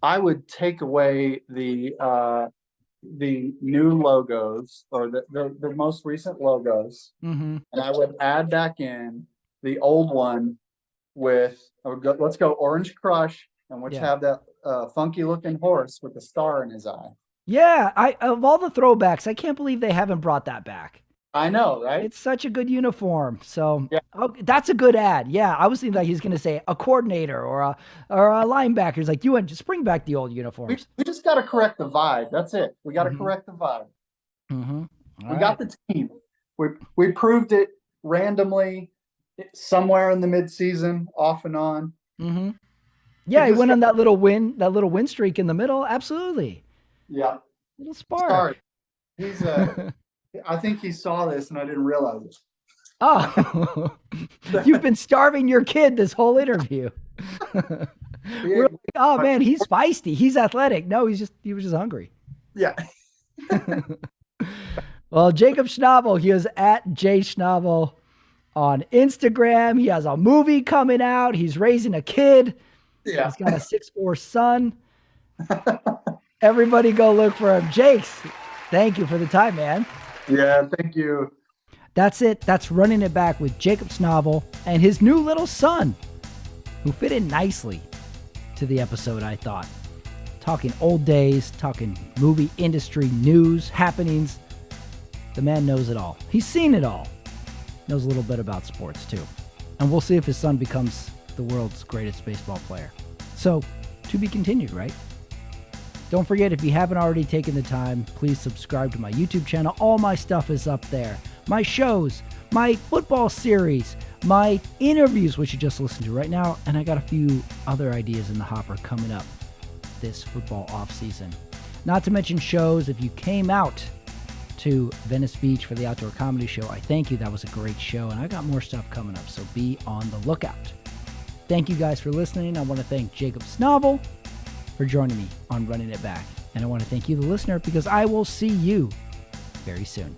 I would take away the new logos or the most recent logos, Mm-hmm. and I would add back in the old one with let's go Orange Crush, and let's Yeah. have that funky looking horse with the star in his eye. Yeah. Of all the throwbacks, I can't believe they haven't brought that back. I know, right? It's such a good uniform. So Yeah. that's a good ad. Yeah, I was thinking like he's going to say a coordinator or a linebacker. He's like, you want just bring back the old We, uniforms. we just got to correct the vibe. That's it. We got to correct the vibe. Mm-hmm. We got the team. We proved it randomly somewhere in the midseason, off and on. Mm-hmm. Yeah, he went on that little win streak in the middle. Absolutely. Yeah. Little spark. Sorry. He's I think he saw this and I didn't realize it. Oh, you've been starving your kid this whole interview. We're like, oh man, he's feisty. He's athletic. No, he was just hungry. Yeah. Well, Jacob Snovel, he is at J Snovel on Instagram. He has a movie coming out. He's raising a kid. Yeah. He's got a 6'4" son. Everybody go look for him. Jakes, thank you for the time, man. Yeah, thank you. That's it. That's Running It Back with Jacob Snovel and his new little son, who fit in nicely to the episode, I thought. Talking old days, talking movie industry news, happenings. The man knows it all. He's seen it all. Knows a little bit about sports, too. And we'll see if his son becomes the world's greatest baseball player. So, to be continued, right? Don't forget, if you haven't already taken the time, please subscribe to my YouTube channel. All my stuff is up there. My shows, my football series, my interviews, which you just listened to right now, and I got a few other ideas in the hopper coming up this football offseason. Not to mention shows. If you came out to Venice Beach for the outdoor comedy show, I thank you. That was a great show, and I got more stuff coming up, so be on the lookout. Thank you guys for listening. I want to thank Jacob Snovel for joining me on Running It Back. And I want to thank you, the listener, because I will see you very soon.